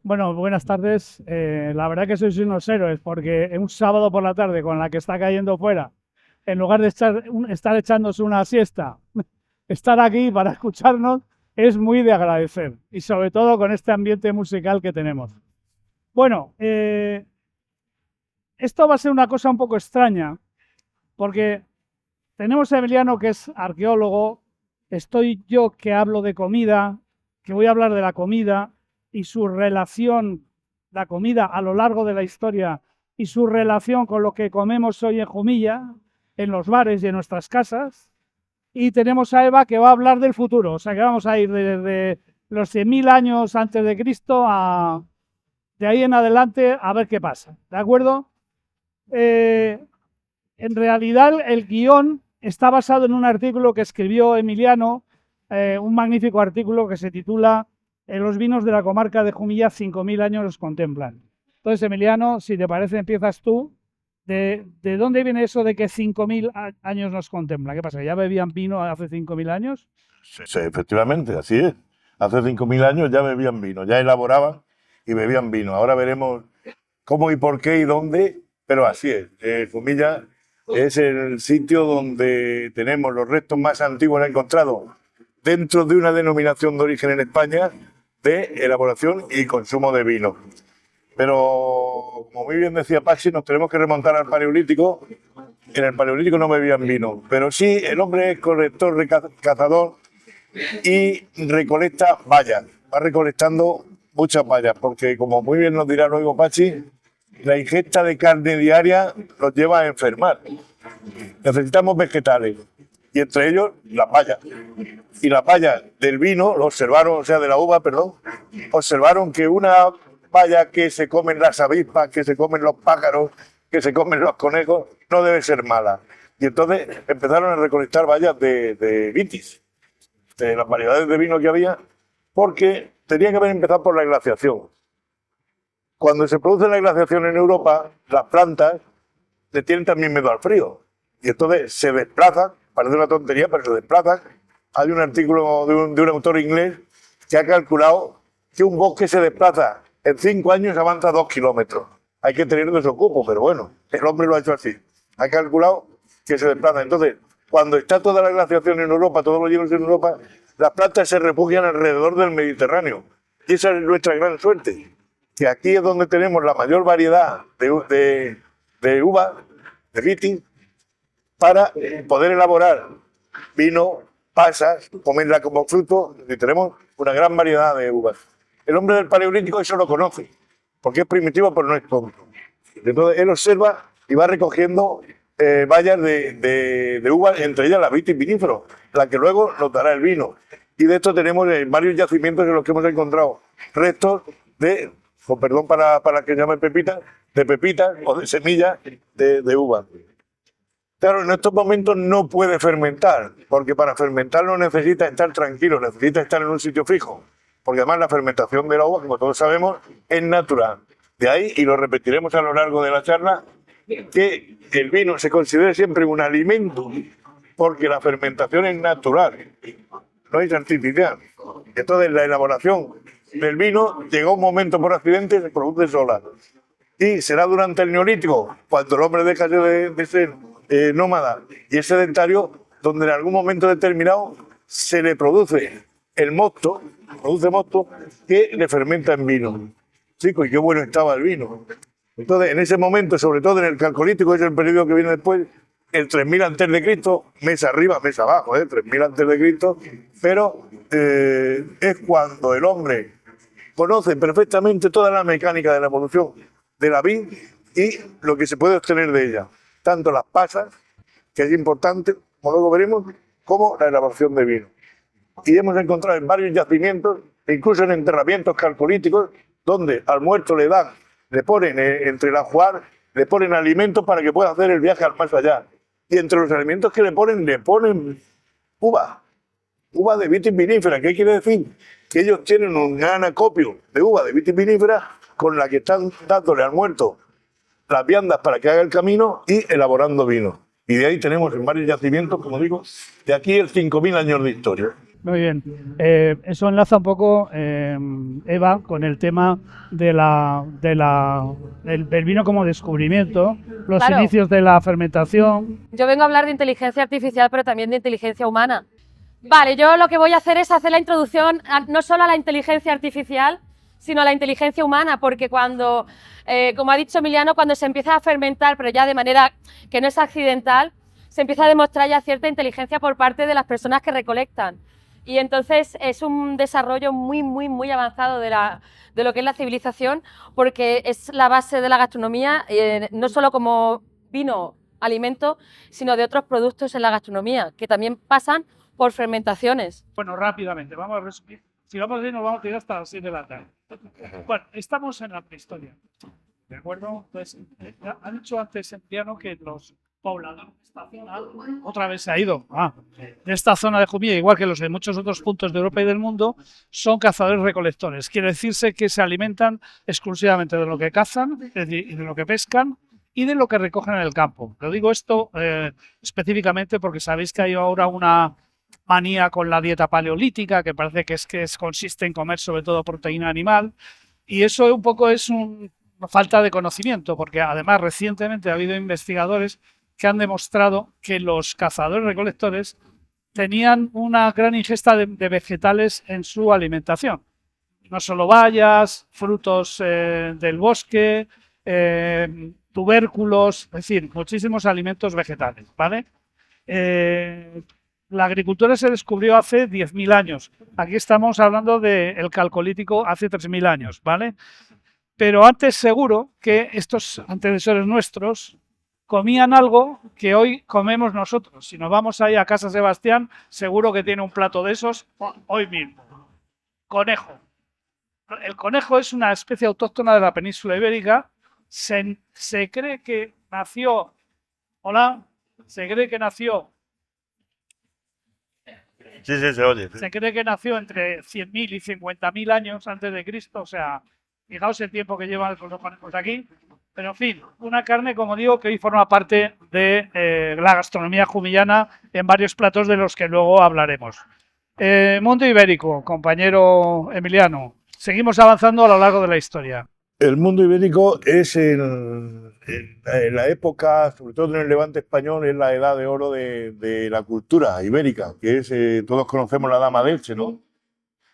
Bueno, buenas tardes. La verdad que sois unos héroes porque un sábado por la tarde con la que está cayendo fuera, en lugar de estar echándose una siesta, estar aquí para escucharnos es muy de agradecer y sobre todo con este ambiente musical que tenemos. Bueno, esto va a ser una cosa un poco extraña porque tenemos a Emiliano que es arqueólogo, estoy yo que hablo de comida, que voy a hablar de la comida y su relación, la comida a lo largo de la historia y su relación con lo que comemos hoy en Jumilla, en los bares y en nuestras casas. Y tenemos a Eva que va a hablar del futuro, o sea que vamos a ir desde los 100.000 años antes de Cristo a de ahí en adelante a ver qué pasa, ¿de acuerdo? En realidad el guión está basado en un artículo que escribió Emiliano, un magnífico artículo que se titula Los vinos de la comarca de Jumilla, 5.000 años los contemplan. Entonces, Emiliano, si te parece, empiezas tú. ¿De dónde viene eso de que 5.000 años nos contemplan? ¿Qué pasa? ¿Ya bebían vino hace 5.000 años? Sí, efectivamente, así es. Hace 5.000 años ya bebían vino, ya elaboraban y bebían vino. Ahora veremos cómo y por qué y dónde, pero así es. Jumilla es el sitio donde tenemos los restos más antiguos encontrados dentro de una denominación de origen en España de elaboración y consumo de vino. Pero, como muy bien decía Paxi, nos tenemos que remontar al Paleolítico. En el Paleolítico no bebían vino, pero sí el hombre es colector, cazador y recolecta bayas. Va recolectando muchas bayas, porque como muy bien nos dirá luego Pachi, la ingesta de carne diaria nos lleva a enfermar. Necesitamos vegetales, y entre ellos las bayas. Y las bayas del vino, lo observaron, o sea, de la uva, perdón, observaron que una baya que se comen las avispas, que se comen los pájaros, que se comen los conejos, no debe ser mala. Y entonces empezaron a recolectar bayas de vitis, de las variedades de vino que había, porque tenía que haber empezado por la glaciación. Cuando se produce la glaciación en Europa, las plantas le tienen también miedo al frío. Y entonces se desplazan, parece una tontería, pero se desplazan. Hay un artículo de un autor inglés que ha calculado que un bosque se desplaza en 5 años, avanza 2 kilómetros. Hay que tener desocupo, pero bueno, el hombre lo ha hecho así. Ha calculado que se desplaza. Entonces, cuando está toda la glaciación en Europa, todos los hielos en Europa, las plantas se refugian alrededor del Mediterráneo. Y esa es nuestra gran suerte, que aquí es donde tenemos la mayor variedad de uvas, de vitis, para poder elaborar vino, pasas, comerla como fruto, y tenemos una gran variedad de uvas. El hombre del Paleolítico eso lo conoce, porque es primitivo, pero no es tonto. Entonces él observa y va recogiendo bayas de uvas, entre ellas la vitis vinifera, la que luego nos dará el vino. Y de esto tenemos varios yacimientos en los que hemos encontrado restos de, con perdón para que llame pepitas, de pepitas o de semillas de uva. Claro, en estos momentos no puede fermentar, porque para fermentarlo necesita estar tranquilo, necesita estar en un sitio fijo, porque además la fermentación de la uva, como todos sabemos, es natural. De ahí, y lo repetiremos a lo largo de la charla, que el vino se considere siempre un alimento, porque la fermentación es natural, no es artificial. Entonces la elaboración del vino llegó un momento por accidente y se produce sola. Y será durante el Neolítico, cuando el hombre deja de ser nómada y es sedentario, donde en algún momento determinado se le produce el mosto, que le fermenta en vino. Chicos, y qué bueno estaba el vino. Entonces, en ese momento, sobre todo en el Calcolítico, que es el periodo que viene después, el 3000 antes de Cristo, mesa arriba, mesa abajo, 3000 antes de Cristo, pero es cuando el hombre conoce perfectamente toda la mecánica de la evolución de la vid y lo que se puede obtener de ella, tanto las pasas, que es importante, como luego veremos, como la elaboración de vino. Y hemos encontrado en varios yacimientos, incluso en enterramientos calcolíticos, donde al muerto le ponen entre el ajuar, le ponen alimentos para que pueda hacer el viaje al más allá. Y entre los alimentos que le ponen uva de vitis vinifera. ¿Qué quiere decir? Que ellos tienen un gran acopio de uva de vitis vinifera con la que están dándole al muerto las viandas para que haga el camino y elaborando vino. Y de ahí tenemos en varios yacimientos, como digo, de aquí el 5.000 años de historia. Muy bien. Eso enlaza un poco, Eva, con el tema del vino como descubrimiento, los Claro. inicios de la fermentación. Yo vengo a hablar de inteligencia artificial, pero también de inteligencia humana. Vale, yo lo que voy a hacer es hacer la introducción no solo a la inteligencia artificial, sino a la inteligencia humana, porque cuando, como ha dicho Emiliano, cuando se empieza a fermentar, pero ya de manera que no es accidental, se empieza a demostrar ya cierta inteligencia por parte de las personas que recolectan. Y entonces es un desarrollo muy avanzado de lo que es la civilización, porque es la base de la gastronomía, no solo como vino, alimento, sino de otros productos en la gastronomía, que también pasan por fermentaciones. Bueno, rápidamente, vamos a resumir. Si vamos a ir, nos vamos a ir hasta las 6 de la tarde. Bueno, estamos en la prehistoria, ¿de acuerdo? Entonces, ha dicho antes Emiliano que los pobladores de esta zona, otra vez se ha ido, de esta zona de Jumilla, igual que los de muchos otros puntos de Europa y del mundo, son cazadores-recolectores. Quiere decirse que se alimentan exclusivamente de lo que cazan, es decir, de lo que pescan y de lo que recogen en el campo. Lo digo esto específicamente porque sabéis que hay ahora una manía con la dieta paleolítica, que parece que consiste en comer sobre todo proteína animal, y eso un poco es una falta de conocimiento, porque además recientemente ha habido investigadores que han demostrado que los cazadores-recolectores tenían una gran ingesta de vegetales en su alimentación. No solo bayas, frutos del bosque, tubérculos, es decir, muchísimos alimentos vegetales, ¿vale? La agricultura se descubrió hace 10.000 años. Aquí estamos hablando del calcolítico hace 3.000 años, ¿vale? Pero antes seguro que estos antecesores nuestros comían algo que hoy comemos nosotros. Si nos vamos ahí a Casa Sebastián, seguro que tiene un plato de esos hoy mismo. Conejo. El conejo es una especie autóctona de la península ibérica. Se cree que nació... Hola. Se cree que nació... Sí, se oye. Sí. Se cree que nació entre 100.000 y 50.000 años antes de Cristo. O sea, fijaos el tiempo que llevan los conejos aquí. Pero en fin, una carne, como digo, que hoy forma parte de la gastronomía jumillana en varios platos de los que luego hablaremos. Mundo ibérico, compañero Emiliano. Seguimos avanzando a lo largo de la historia. El mundo ibérico es en la época, sobre todo en el Levante español, es la edad de oro de la cultura ibérica, que es, todos conocemos la Dama de Elche, ¿no?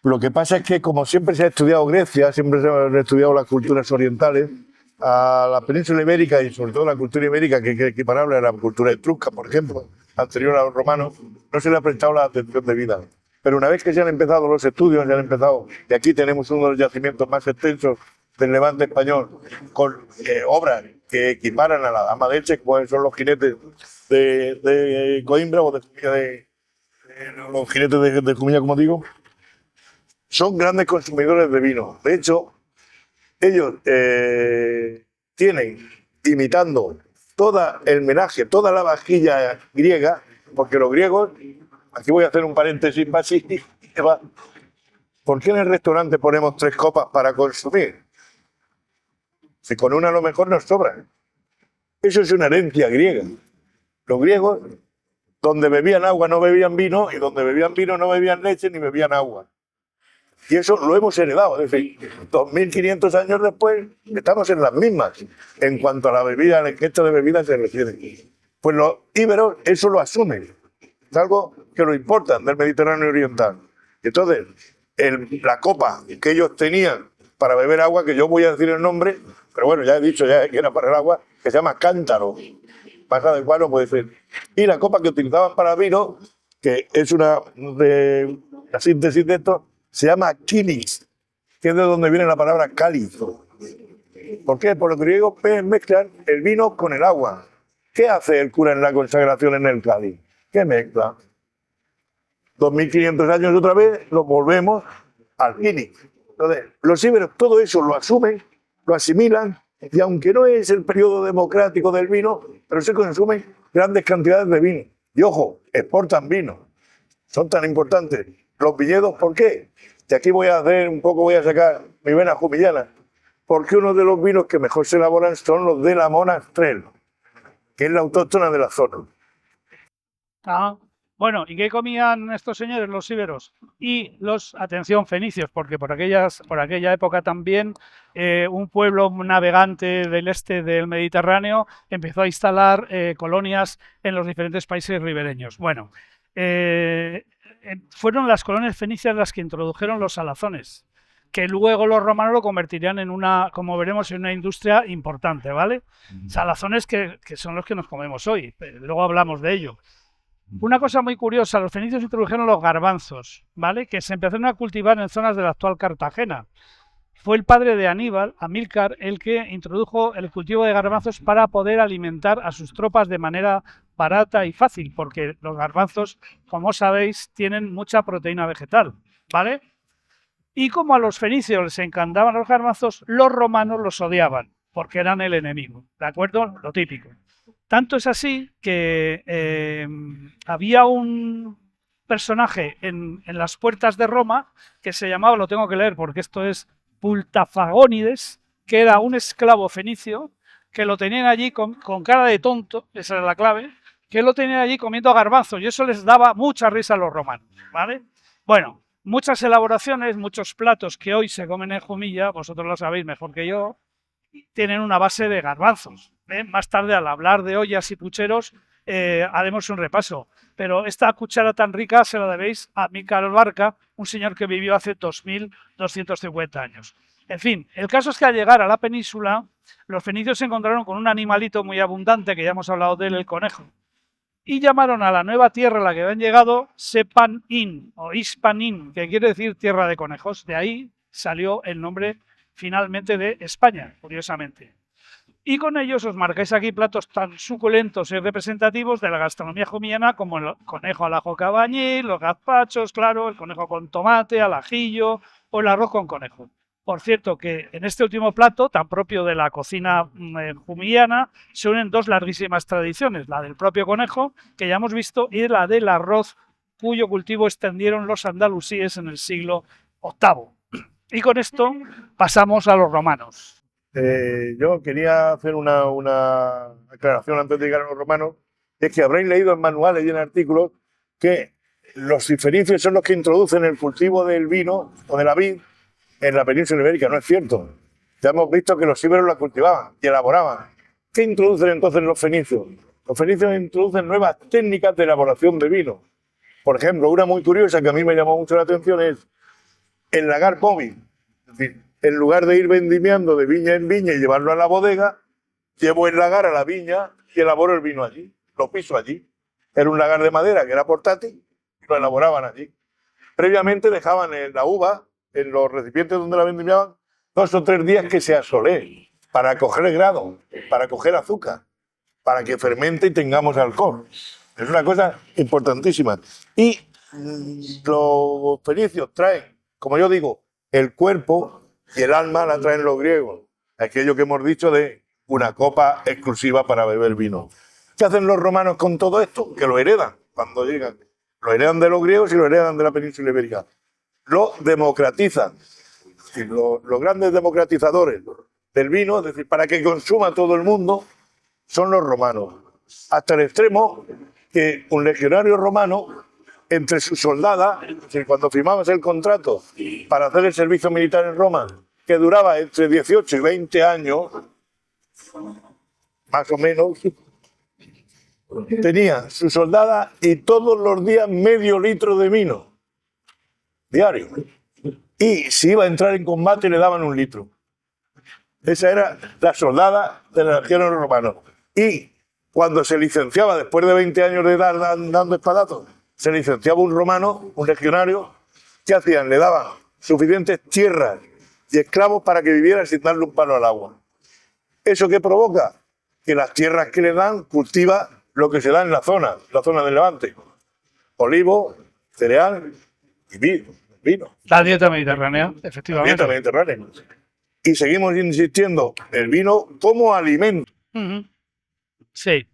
Lo que pasa es que, como siempre se ha estudiado Grecia, siempre se han estudiado las culturas orientales, a la península ibérica y sobre todo la cultura ibérica, que es equiparable a la cultura etrusca, por ejemplo, anterior a los romanos, no se le ha prestado la atención debida. Pero una vez que se han empezado los estudios, y aquí tenemos uno de los yacimientos más extensos del Levante español, con obras que equiparan a la Dama de Elche, como son los jinetes de Coimbra o los jinetes de Jumilla, como digo, son grandes consumidores de vino. De hecho, ellos tienen, imitando todo el menaje, toda la vajilla griega, porque los griegos, aquí voy a hacer un paréntesis más, ¿por qué en el restaurante ponemos 3 copas para consumir? Si con una a lo mejor nos sobra. Eso es una herencia griega. Los griegos, donde bebían agua no bebían vino, y donde bebían vino no bebían leche ni bebían agua. Y eso lo hemos heredado. Es decir, 2.500 años después estamos en las mismas en cuanto a la bebida, el ingesta de bebidas se refiere. Pues los íberos eso lo asumen. Es algo que lo importan del Mediterráneo oriental. Entonces, la copa que ellos tenían para beber agua, que yo voy a decir el nombre, pero bueno, ya he dicho ya que era para el agua, que se llama cántaro. Más adecuado puede ser. Y la copa que utilizaban para vino, que es la síntesis de esto, se llama kilis, que es de donde viene la palabra cáliz. ¿Por qué? Porque los griegos mezclan el vino con el agua. ¿Qué hace el cura en la consagración en el cáliz? ¿Qué mezcla? 2.500 años otra vez lo volvemos al kilis. Entonces, los íberos todo eso lo asumen, lo asimilan, y aunque no es el periodo democrático del vino, pero se consumen grandes cantidades de vino. Y ojo, exportan vino. Son tan importantes los viñedos, ¿por qué? Y aquí voy a sacar mi vena jumillana, porque uno de los vinos que mejor se elaboran son los de la Monastrell, que es la autóctona de la zona. Bueno, ¿y qué comían estos señores, los íberos? Y los, atención, fenicios, porque por aquella época también un pueblo navegante del este del Mediterráneo empezó a instalar colonias en los diferentes países ribereños. Bueno, fueron las colonias fenicias las que introdujeron los salazones, que luego los romanos lo convertirían en una, como veremos, en una industria importante, ¿vale? Salazones que son los que nos comemos hoy, luego hablamos de ello. Una cosa muy curiosa, los fenicios introdujeron los garbanzos, ¿vale? Que se empezaron a cultivar en zonas de la actual Cartagena. Fue el padre de Aníbal, Amílcar, el que introdujo el cultivo de garbanzos para poder alimentar a sus tropas de manera barata y fácil, porque los garbanzos, como sabéis, tienen mucha proteína vegetal, ¿vale? Y como a los fenicios les encantaban los garbanzos, los romanos los odiaban, porque eran el enemigo, ¿de acuerdo? Lo típico. Tanto es así que había un personaje en las puertas de Roma que se llamaba, lo tengo que leer porque esto es Pultafagónides, que era un esclavo fenicio que lo tenían allí con cara de tonto, esa es la clave, que lo tenían allí comiendo garbanzos y eso les daba mucha risa a los romanos, ¿vale? Bueno, muchas elaboraciones, muchos platos que hoy se comen en Jumilla, vosotros lo sabéis mejor que yo, tienen una base de garbanzos. Más tarde, al hablar de ollas y pucheros, haremos un repaso. Pero esta cuchara tan rica se la debéis a Amílcar Barca, un señor que vivió hace 2250 años. En fin, el caso es que al llegar a la península, los fenicios se encontraron con un animalito muy abundante, que ya hemos hablado de él, el conejo. Y llamaron a la nueva tierra a la que habían llegado Sepan-in o Hispanin, que quiere decir tierra de conejos. De ahí salió el nombre finalmente de España, curiosamente. Y con ellos os marcáis aquí platos tan suculentos y representativos de la gastronomía jumillana como el conejo al ajo cabañil, los gazpachos, claro, el conejo con tomate, al ajillo o el arroz con conejo. Por cierto, que en este último plato, tan propio de la cocina jumillana, se unen dos larguísimas tradiciones, la del propio conejo, que ya hemos visto, y la del arroz, cuyo cultivo extendieron los andalusíes en el siglo VIII. Y con esto pasamos a los romanos. Yo quería hacer una aclaración antes de llegar a los romanos, es que habréis leído en manuales y en artículos que los fenicios son los que introducen el cultivo del vino o de la vid en la península ibérica. No es cierto. Ya hemos visto que los íberos la cultivaban y elaboraban. ¿Qué introducen entonces los fenicios? Los fenicios introducen nuevas técnicas de elaboración de vino. Por ejemplo, una muy curiosa que a mí me llamó mucho la atención es el lagar móvil. Es decir, en lugar de ir vendimiando de viña en viña y llevarlo a la bodega, llevo el lagar a la viña y elaboro el vino allí. Lo piso allí. Era un lagar de madera que era portátil y lo elaboraban allí. Previamente dejaban la uva en los recipientes donde la vendimiaban 2 o 3 días que se asolé para coger grado, para coger azúcar, para que fermente y tengamos alcohol. Es una cosa importantísima. Y los fenicios traen, como yo digo, el cuerpo y el alma la traen los griegos. Aquello que hemos dicho de una copa exclusiva para beber vino. ¿Qué hacen los romanos con todo esto? Que lo heredan cuando llegan. Lo heredan de los griegos y lo heredan de la península ibérica. Lo democratizan. Es decir, los grandes democratizadores del vino, es decir, para que consuma todo el mundo, son los romanos. Hasta el extremo que un legionario romano, entre sus soldadas, es decir, cuando firmabas el contrato para hacer el servicio militar en Roma, que duraba entre 18 y 20 años, más o menos, tenía su soldada y todos los días medio litro de vino, diario. Y si iba a entrar en combate le daban 1 litro. Esa era la soldada de los legionarios romanos. Y cuando se licenciaba, después de 20 años de edad dando espadazos, se licenciaba un romano, un legionario, ¿qué hacían? Le daban suficientes tierras y esclavos para que viviera sin darle un palo al agua. ¿Eso qué provoca? Que las tierras que le dan cultiva lo que se da en la zona del Levante. Olivo, cereal y vino. La dieta mediterránea, efectivamente. La dieta mediterránea. Y seguimos insistiendo, el vino como alimento. Sí.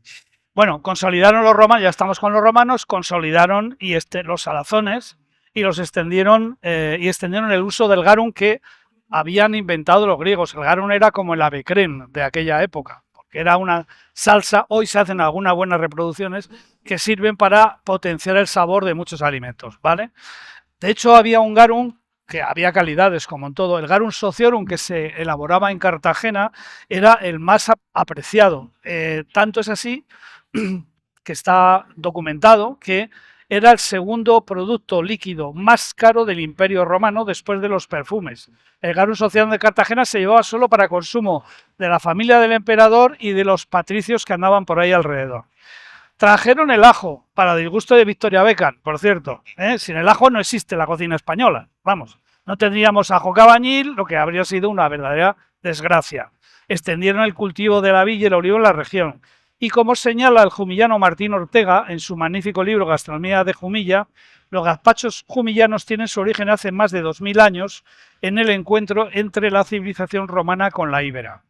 Bueno, consolidaron los romanos, ya estamos con los romanos, consolidaron los salazones y los extendieron el uso del garum que habían inventado los griegos. El garum era como el ave creme de aquella época, que era una salsa, hoy se hacen algunas buenas reproducciones que sirven para potenciar el sabor de muchos alimentos, ¿vale? De hecho, había un garum, que había calidades como en todo. El garum sociorum, que se elaboraba en Cartagena, era el más apreciado. Tanto es así que está documentado que era el segundo producto líquido más caro del Imperio Romano después de los perfumes. El garum sociorum de Cartagena se llevaba solo para consumo de la familia del emperador y de los patricios que andaban por ahí alrededor. Trajeron el ajo, para disgusto de Victoria Beckham, por cierto. Sin el ajo no existe la cocina española. Vamos, no tendríamos ajo cabañil, lo que habría sido una verdadera desgracia. Extendieron el cultivo de la vid y el olivo en la región. Y como señala el jumillano Martín Ortega en su magnífico libro Gastronomía de Jumilla, los gazpachos jumillanos tienen su origen hace más de 2000 años en el encuentro entre la civilización romana con la íbera.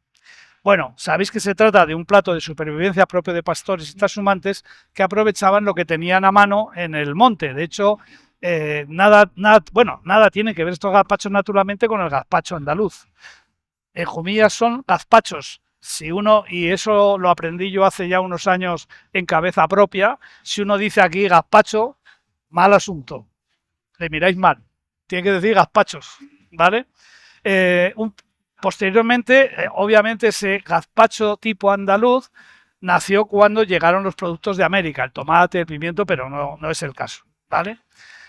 Bueno, sabéis que se trata de un plato de supervivencia propio de pastores y trashumantes que aprovechaban lo que tenían a mano en el monte. De hecho, nada tiene que ver estos gazpachos naturalmente con el gazpacho andaluz. En Jumilla son gazpachos. Si uno, y eso lo aprendí yo hace ya unos años en cabeza propia, si uno dice aquí gazpacho, mal asunto. Le miráis mal. Tiene que decir gazpachos, ¿vale? Posteriormente, obviamente, ese gazpacho tipo andaluz nació cuando llegaron los productos de América, el tomate, el pimiento, pero no es el caso, ¿vale?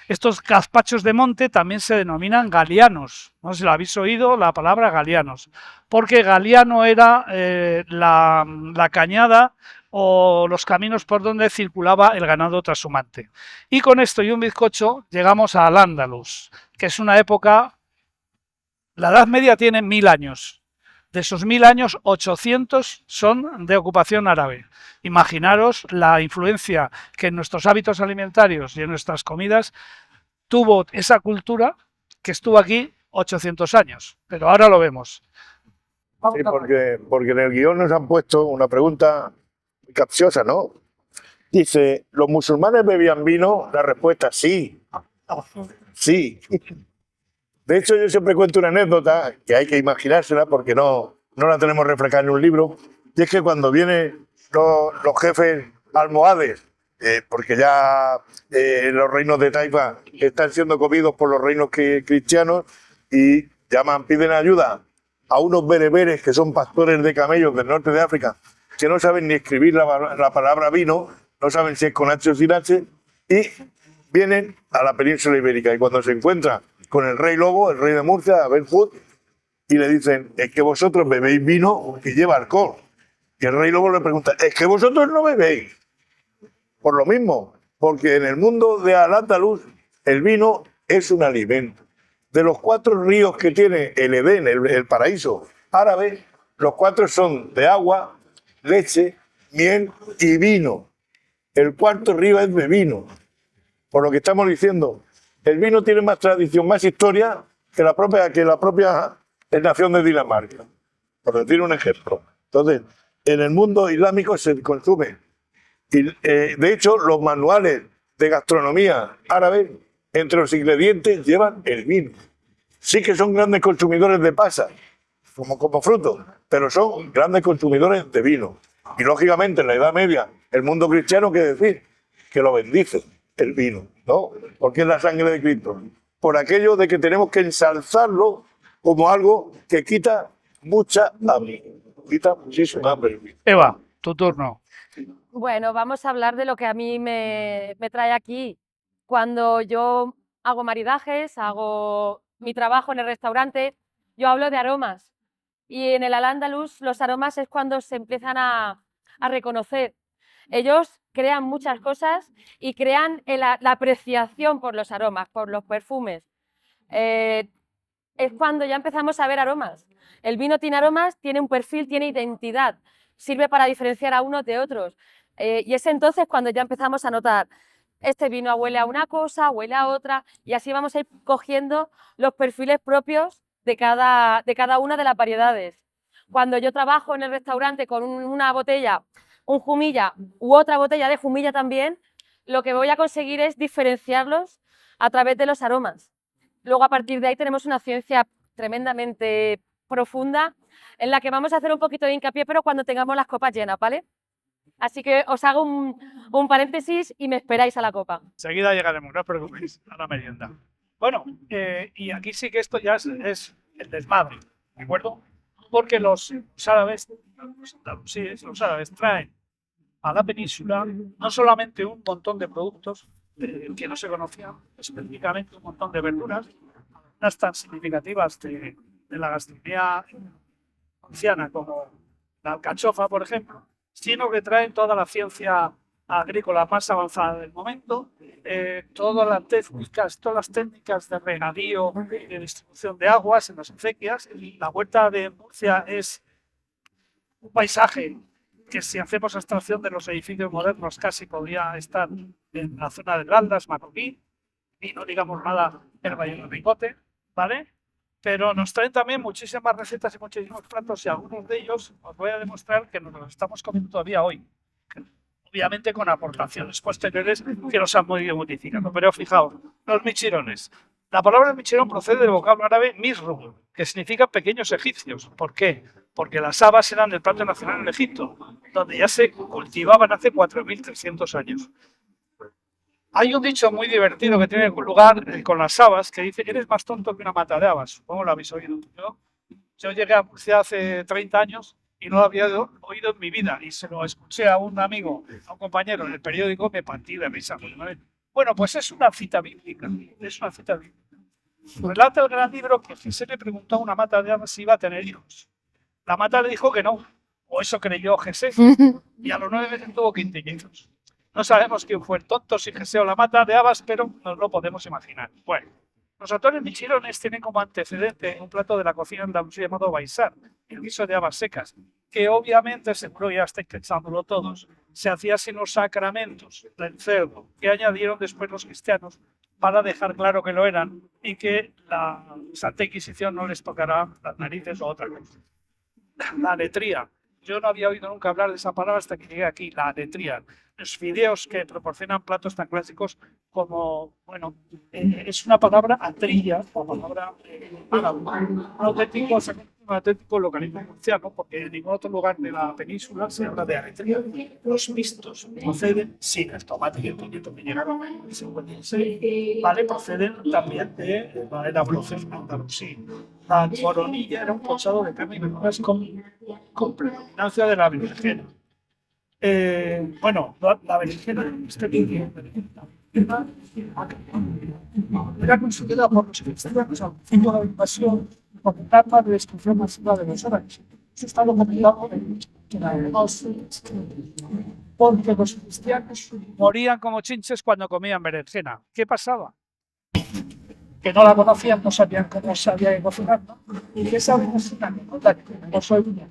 Estos gazpachos de monte también se denominan galianos. No sé si lo habéis oído, la palabra galianos, porque galiano era la cañada o los caminos por donde circulaba el ganado trashumante. Y con esto y un bizcocho llegamos al Al-Ándalus, que es una época. La Edad Media tiene 1000 años. De esos 1000 años, 800 son de ocupación árabe. Imaginaros la influencia que en nuestros hábitos alimentarios y en nuestras comidas tuvo esa cultura que estuvo aquí 800 años. Pero ahora lo vemos. Sí, porque en el guión nos han puesto una pregunta capciosa, ¿no? Dice, ¿los musulmanes bebían vino? La respuesta, sí. Sí. De hecho, yo siempre cuento una anécdota que hay que imaginársela porque no la tenemos reflejada en un libro. Y es que cuando vienen los jefes almohades, porque ya los reinos de Taifa están siendo comidos por los reinos cristianos y piden ayuda a unos bereberes que son pastores de camellos del norte de África, que no saben ni escribir la palabra vino, no saben si es con H o sin H, y vienen a la península ibérica. Y cuando se encuentran con el rey Lobo, el rey de Murcia, Ben Hud, y le dicen, es que vosotros bebéis vino que lleva alcohol. Y el rey Lobo le pregunta, es que vosotros no bebéis. Por lo mismo, porque en el mundo de Al-Ándalus el vino es un alimento. De los 4 ríos que tiene el Edén, el paraíso árabe, los 4 son de agua, leche, miel y vino. El 4.º río es de vino. Por lo que estamos diciendo, el vino tiene más tradición, más historia que la propia nación de Dinamarca, por decir un ejemplo. Entonces, en el mundo islámico se consume. Y, de hecho, los manuales de gastronomía árabe, entre los ingredientes, llevan el vino. Sí que son grandes consumidores de pasas, como frutos, pero son grandes consumidores de vino. Y, lógicamente, en la Edad Media, el mundo cristiano, ¿qué decir? Que lo bendice el vino, ¿no? Porque es la sangre de Cristo. Por aquello de que tenemos que ensalzarlo como algo que quita mucha hambre. Quita muchísima hambre. Eva, tu turno. Bueno, vamos a hablar de lo que a mí me trae aquí. Cuando yo hago maridajes, hago mi trabajo en el restaurante, yo hablo de aromas. Y en el Al-Ándalus los aromas es cuando se empiezan a reconocer. Ellos crean muchas cosas y crean la apreciación por los aromas, por los perfumes. Es cuando ya empezamos a ver aromas. El vino tiene aromas, tiene un perfil, tiene identidad, sirve para diferenciar a unos de otros. Y es entonces cuando ya empezamos a notar, este vino huele a una cosa, huele a otra, y así vamos a ir cogiendo los perfiles propios de cada una de las variedades. Cuando yo trabajo en el restaurante con una botella, un jumilla u otra botella de jumilla también, lo que voy a conseguir es diferenciarlos a través de los aromas. Luego, a partir de ahí, tenemos una ciencia tremendamente profunda en la que vamos a hacer un poquito de hincapié, pero cuando tengamos las copas llenas, ¿vale? Así que os hago un paréntesis y me esperáis a la copa. Enseguida llegaremos, no os preocupéis, a la merienda. Bueno, y aquí sí que esto ya es el desmadre, ¿de acuerdo? Porque los árabes traen a la península no solamente un montón de productos que no se conocían, específicamente un montón de verduras, unas tan significativas de la gastronomía anciana como la alcachofa, por ejemplo, sino que traen toda la ciencia agrícola más avanzada del momento, todas las técnicas de regadío y de distribución de aguas en las acequias. La huerta de Murcia es un paisaje que, si hacemos abstracción de los edificios modernos, casi podría estar en la zona de Grandas, Marroquí, y no digamos nada el Valle del Ricote, ¿vale? Pero nos traen también muchísimas recetas y muchísimos platos, y algunos de ellos os voy a demostrar que nos los estamos comiendo todavía hoy. Obviamente con aportaciones posteriores que los han ido modificando. Pero fijaos, los michirones. La palabra michirón procede del vocablo árabe misru, que significa pequeños egipcios. ¿Por qué? Porque las habas eran el plato nacional en Egipto, donde ya se cultivaban hace 4.300 años. Hay un dicho muy divertido que tiene lugar con las habas, que dice: eres más tonto que una mata de habas. Supongo lo habéis oído. Yo llegué a Murcia hace 30 años y no lo había oído en mi vida, y se lo escuché a un amigo, a un compañero en el periódico, me partí de risa. Bueno, pues es una cita bíblica. Es una cita bíblica. Relata el gran libro que Jesús le preguntó a una mata de habas si iba a tener hijos. La mata le dijo que no, o eso creyó Jesús, y a los 9 meses tuvo 15 hijos. No sabemos quién fue el tonto, si Jesús o la mata de habas, pero nos lo podemos imaginar. Bueno, los autores michirones tienen como antecedente un plato de la cocina andalusí llamado baisar, el guiso de habas secas, que obviamente, seguro ya estáis pensándolo todos, se hacía sin los sacramentos del cerdo, que añadieron después los cristianos para dejar claro que lo eran y que la Santa Inquisición no les tocará las narices o otra cosa. La aletría. Yo no había oído nunca hablar de esa palabra hasta que llegué aquí, la aletría. Los fideos que proporcionan platos tan clásicos como, bueno, es una palabra atrilla, o palabra árabe, un auténtico localismo murciano, porque en ningún otro lugar de la península se habla de aletría. Los pistos proceden, sí, el tomate y el pimiento que llegaron en el 56, ¿vale? Proceden también de la evolución andalusí. La coronilla era un pochado de carne y verduras con predominancia de la berenjena. Bueno, la berenjena, era consumida por los cristianos al principio de la invasión como un arma de destrucción masiva de los árabes. Eso está documentado en algunos, porque los cristianos morían como chinches cuando comían berenjena. ¿Qué pasaba? Que no la conocían, no sabían cómo se había de cocinar, ¿no? Y que esa berenjena, no soy una,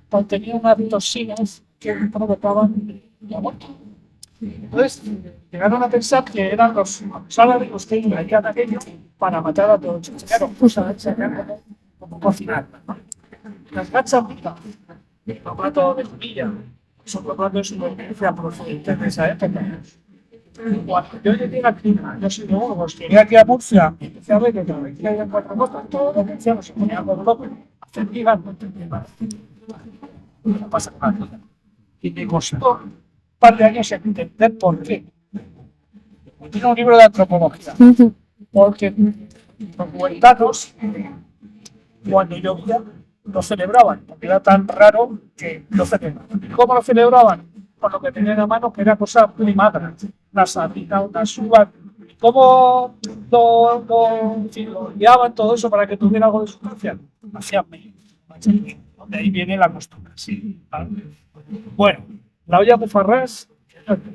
contenía unas toxinas que provocaban la muerte. Entonces, llegaron a pensar que eran los árabes los que traían aquello para matar a todos. Claro, pues sabían cómo cocinar, ¿no? Las gachas ricas, el plato de judilla, son platos de supervivencia procedentes de esa época. Cuando yo llegué aquí, yo soy de Burgos, llegué aquí a Murcia y empecé a ver que aquí había 4 cosas, todo lo que hacíamos se ponía con López, hacer migas, no entendía nada. No pasa nada. Y me costó un par de años entender por qué. Tiene un libro de antropología. Porque los huertanos, cuando llovía, lo celebraban, porque era tan raro que lo celebraban. ¿Y cómo lo celebraban? Con lo que tenían a mano, que era cosa muy magra. Una sardina, unas uvas. ¿Cómo lo guiaban todo eso para que tuviera algo de sustancia? Hacían medio. De ahí viene la costumbre. Sí, ¿vale? Bueno, la olla bufarrás,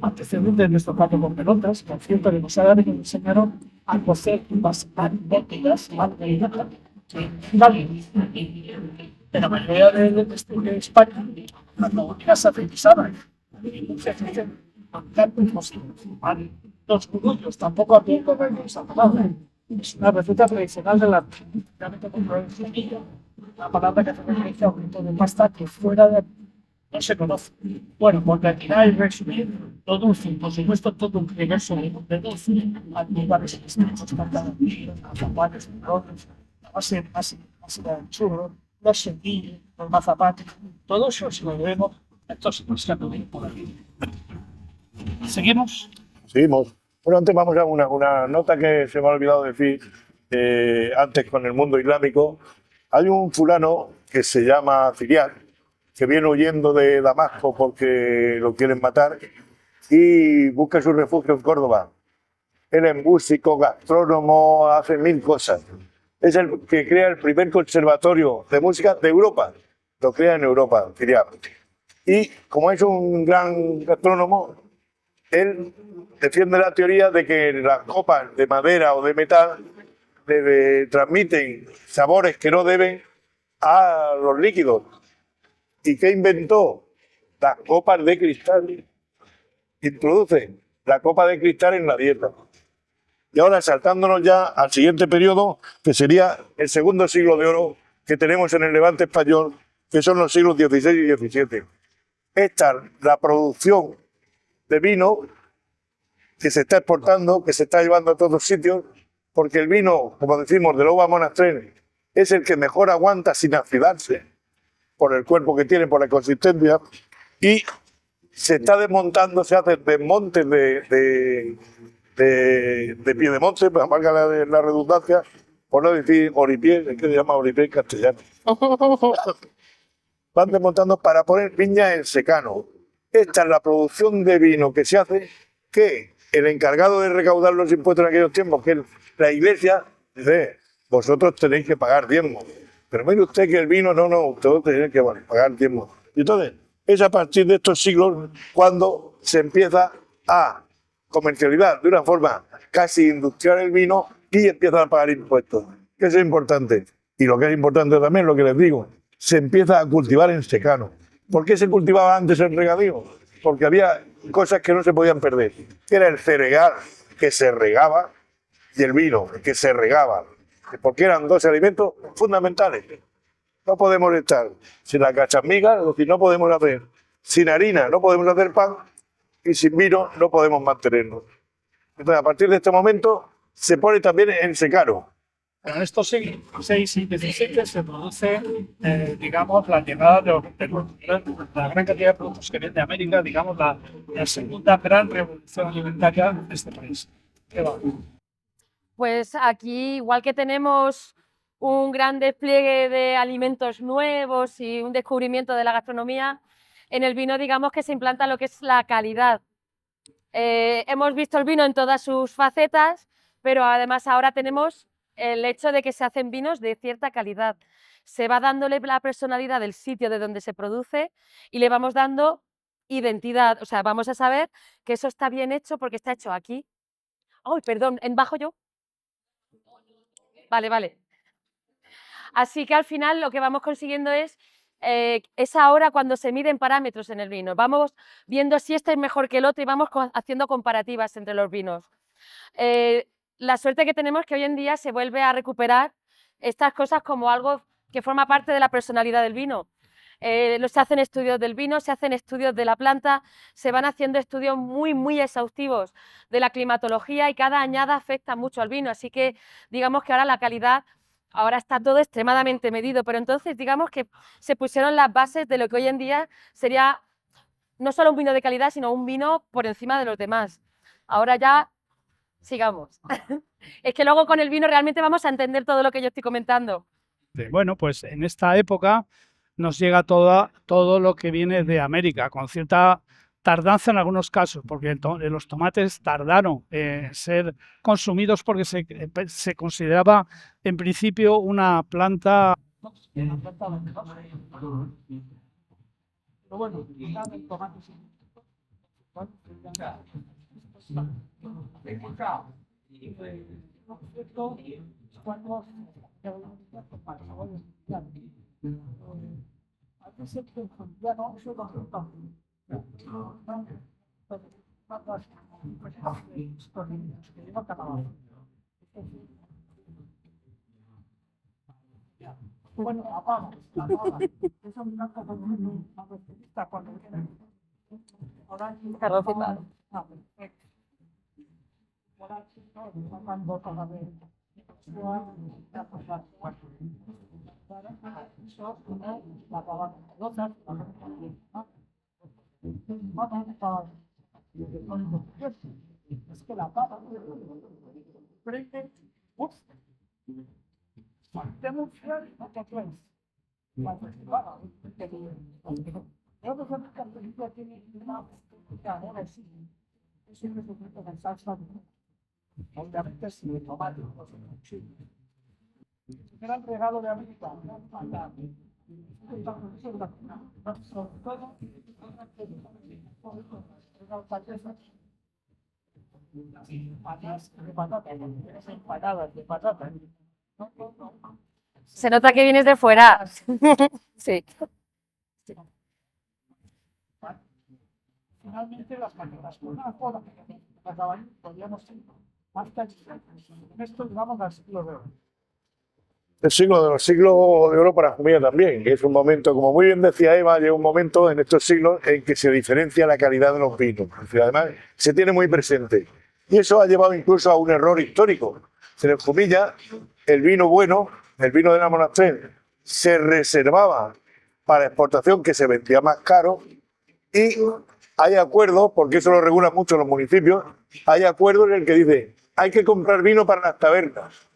antecedente de nuestro plato con pelotas, por cierto, que los árabes nos enseñaron a cocer las albóndigas, margarita, en la mayoría de España, las albóndigas se hacen guisadas. Los cudullos tampoco había comido esa palabra. Es una receta tradicional de la palabra que hace referencia a un tipo de pasta que fuera de no se conoce. Bueno, porque aquí hay resumir lo dulce, por supuesto, todo un universo de dulce, lugares extensos, pantanos, zapatos, la base del churro, los sequillos, los mazapanes, todo eso se lo debemos a estos que han venido por aquí. ¿Seguimos? Seguimos. Bueno, antes vamos a una nota que se me ha olvidado decir antes con el mundo islámico. Hay un fulano que se llama Ziriat, que viene huyendo de Damasco porque lo quieren matar y busca su refugio en Córdoba. Él es músico, gastrónomo, hace 1000 cosas. Es el que crea el primer conservatorio de música de Europa. Lo crea en Europa, Ziriat. Y como es un gran gastrónomo, él defiende la teoría de que las copas de madera o de metal transmiten sabores que no deben a los líquidos. ¿Y qué inventó? Las copas de cristal. Introduce la copa de cristal en la dieta. Y ahora saltándonos ya al siguiente periodo, que sería el segundo siglo de oro que tenemos en el Levante español, que son los siglos XVI y XVII. Esta, la producción de vino que se está exportando, que se está llevando a todos sitios, porque el vino, como decimos, del Uva Monastrell, es el que mejor aguanta sin acidarse, por el cuerpo que tiene, por la consistencia, y se está desmontando, se hacen desmontes de piedemonte, para valga la redundancia, por no decir oripié, es que se llama oripié en castellano. Van desmontando para poner viñas en secano. Esta es la producción de vino que se hace, que el encargado de recaudar los impuestos en aquellos tiempos, que la iglesia, dice, vosotros tenéis que pagar diezmos. Pero mire usted que el vino, no, ustedes tienen que pagar diezmos. Y entonces, es a partir de estos siglos cuando se empieza a comercializar de una forma casi industrial el vino y empiezan a pagar impuestos. Que eso es importante. Y lo que es importante también, lo que les digo, se empieza a cultivar en secano. ¿Por qué se cultivaba antes el regadío? Porque había cosas que no se podían perder. Era el cereal que se regaba y el vino que se regaba. Porque eran dos alimentos fundamentales. No podemos estar sin las cachamigas, es decir, no podemos hacer sin harina, no podemos hacer pan, y sin vino no podemos mantenernos. Entonces, a partir de este momento, se pone también en secano. En estos siglos XVI y XVII se produce, digamos, la llegada de la gran cantidad de productos que vienen de América, digamos, la segunda gran revolución alimentaria de este país. ¿Qué va? Pues aquí, igual que tenemos un gran despliegue de alimentos nuevos y un descubrimiento de la gastronomía, en el vino digamos que se implanta lo que es la calidad. Hemos visto el vino en todas sus facetas, pero además ahora tenemos el hecho de que se hacen vinos de cierta calidad. Se va dándole la personalidad del sitio de donde se produce y le vamos dando identidad. O sea, vamos a saber que eso está bien hecho porque está hecho aquí. ¡Ay, perdón! ¿En bajo yo? Vale. Así que al final lo que vamos consiguiendo es ahora cuando se miden parámetros en el vino. Vamos viendo si este es mejor que el otro y vamos haciendo comparativas entre los vinos. La suerte que tenemos es que hoy en día se vuelve a recuperar estas cosas como algo que forma parte de la personalidad del vino. Se hacen estudios del vino, se hacen estudios de la planta, se van haciendo estudios muy exhaustivos de la climatología y cada añada afecta mucho al vino, así que digamos que ahora la calidad, ahora está todo extremadamente medido, pero entonces digamos que se pusieron las bases de lo que hoy en día sería no solo un vino de calidad, sino un vino por encima de los demás. Ahora ya, sigamos. Es que luego con el vino realmente vamos a entender todo lo que yo estoy comentando. Bueno, pues en esta época nos llega todo lo que viene de América, con cierta tardanza en algunos casos, porque los tomates tardaron en ser consumidos porque se consideraba en principio una planta... Es que la papa prende, denunciar otra vez. Obviamente sin tomate. Era el regalo de América. Se nota que vienes de fuera. Sí. Finalmente las patatas con una forma que acaban, podríamos ir hasta en esto llegamos al siglo de oro. El siglo de oro para Jumilla también, que es un momento, como muy bien decía Eva, llega un momento en estos siglos en que se diferencia la calidad de los vinos. Además, se tiene muy presente. Y eso ha llevado incluso a un error histórico. En el Jumilla, el vino bueno, el vino de la Monastrell, se reservaba para exportación, que se vendía más caro, y hay acuerdos, porque eso lo regulan mucho los municipios, hay acuerdos en el que dice, hay que comprar vino para las tabernas.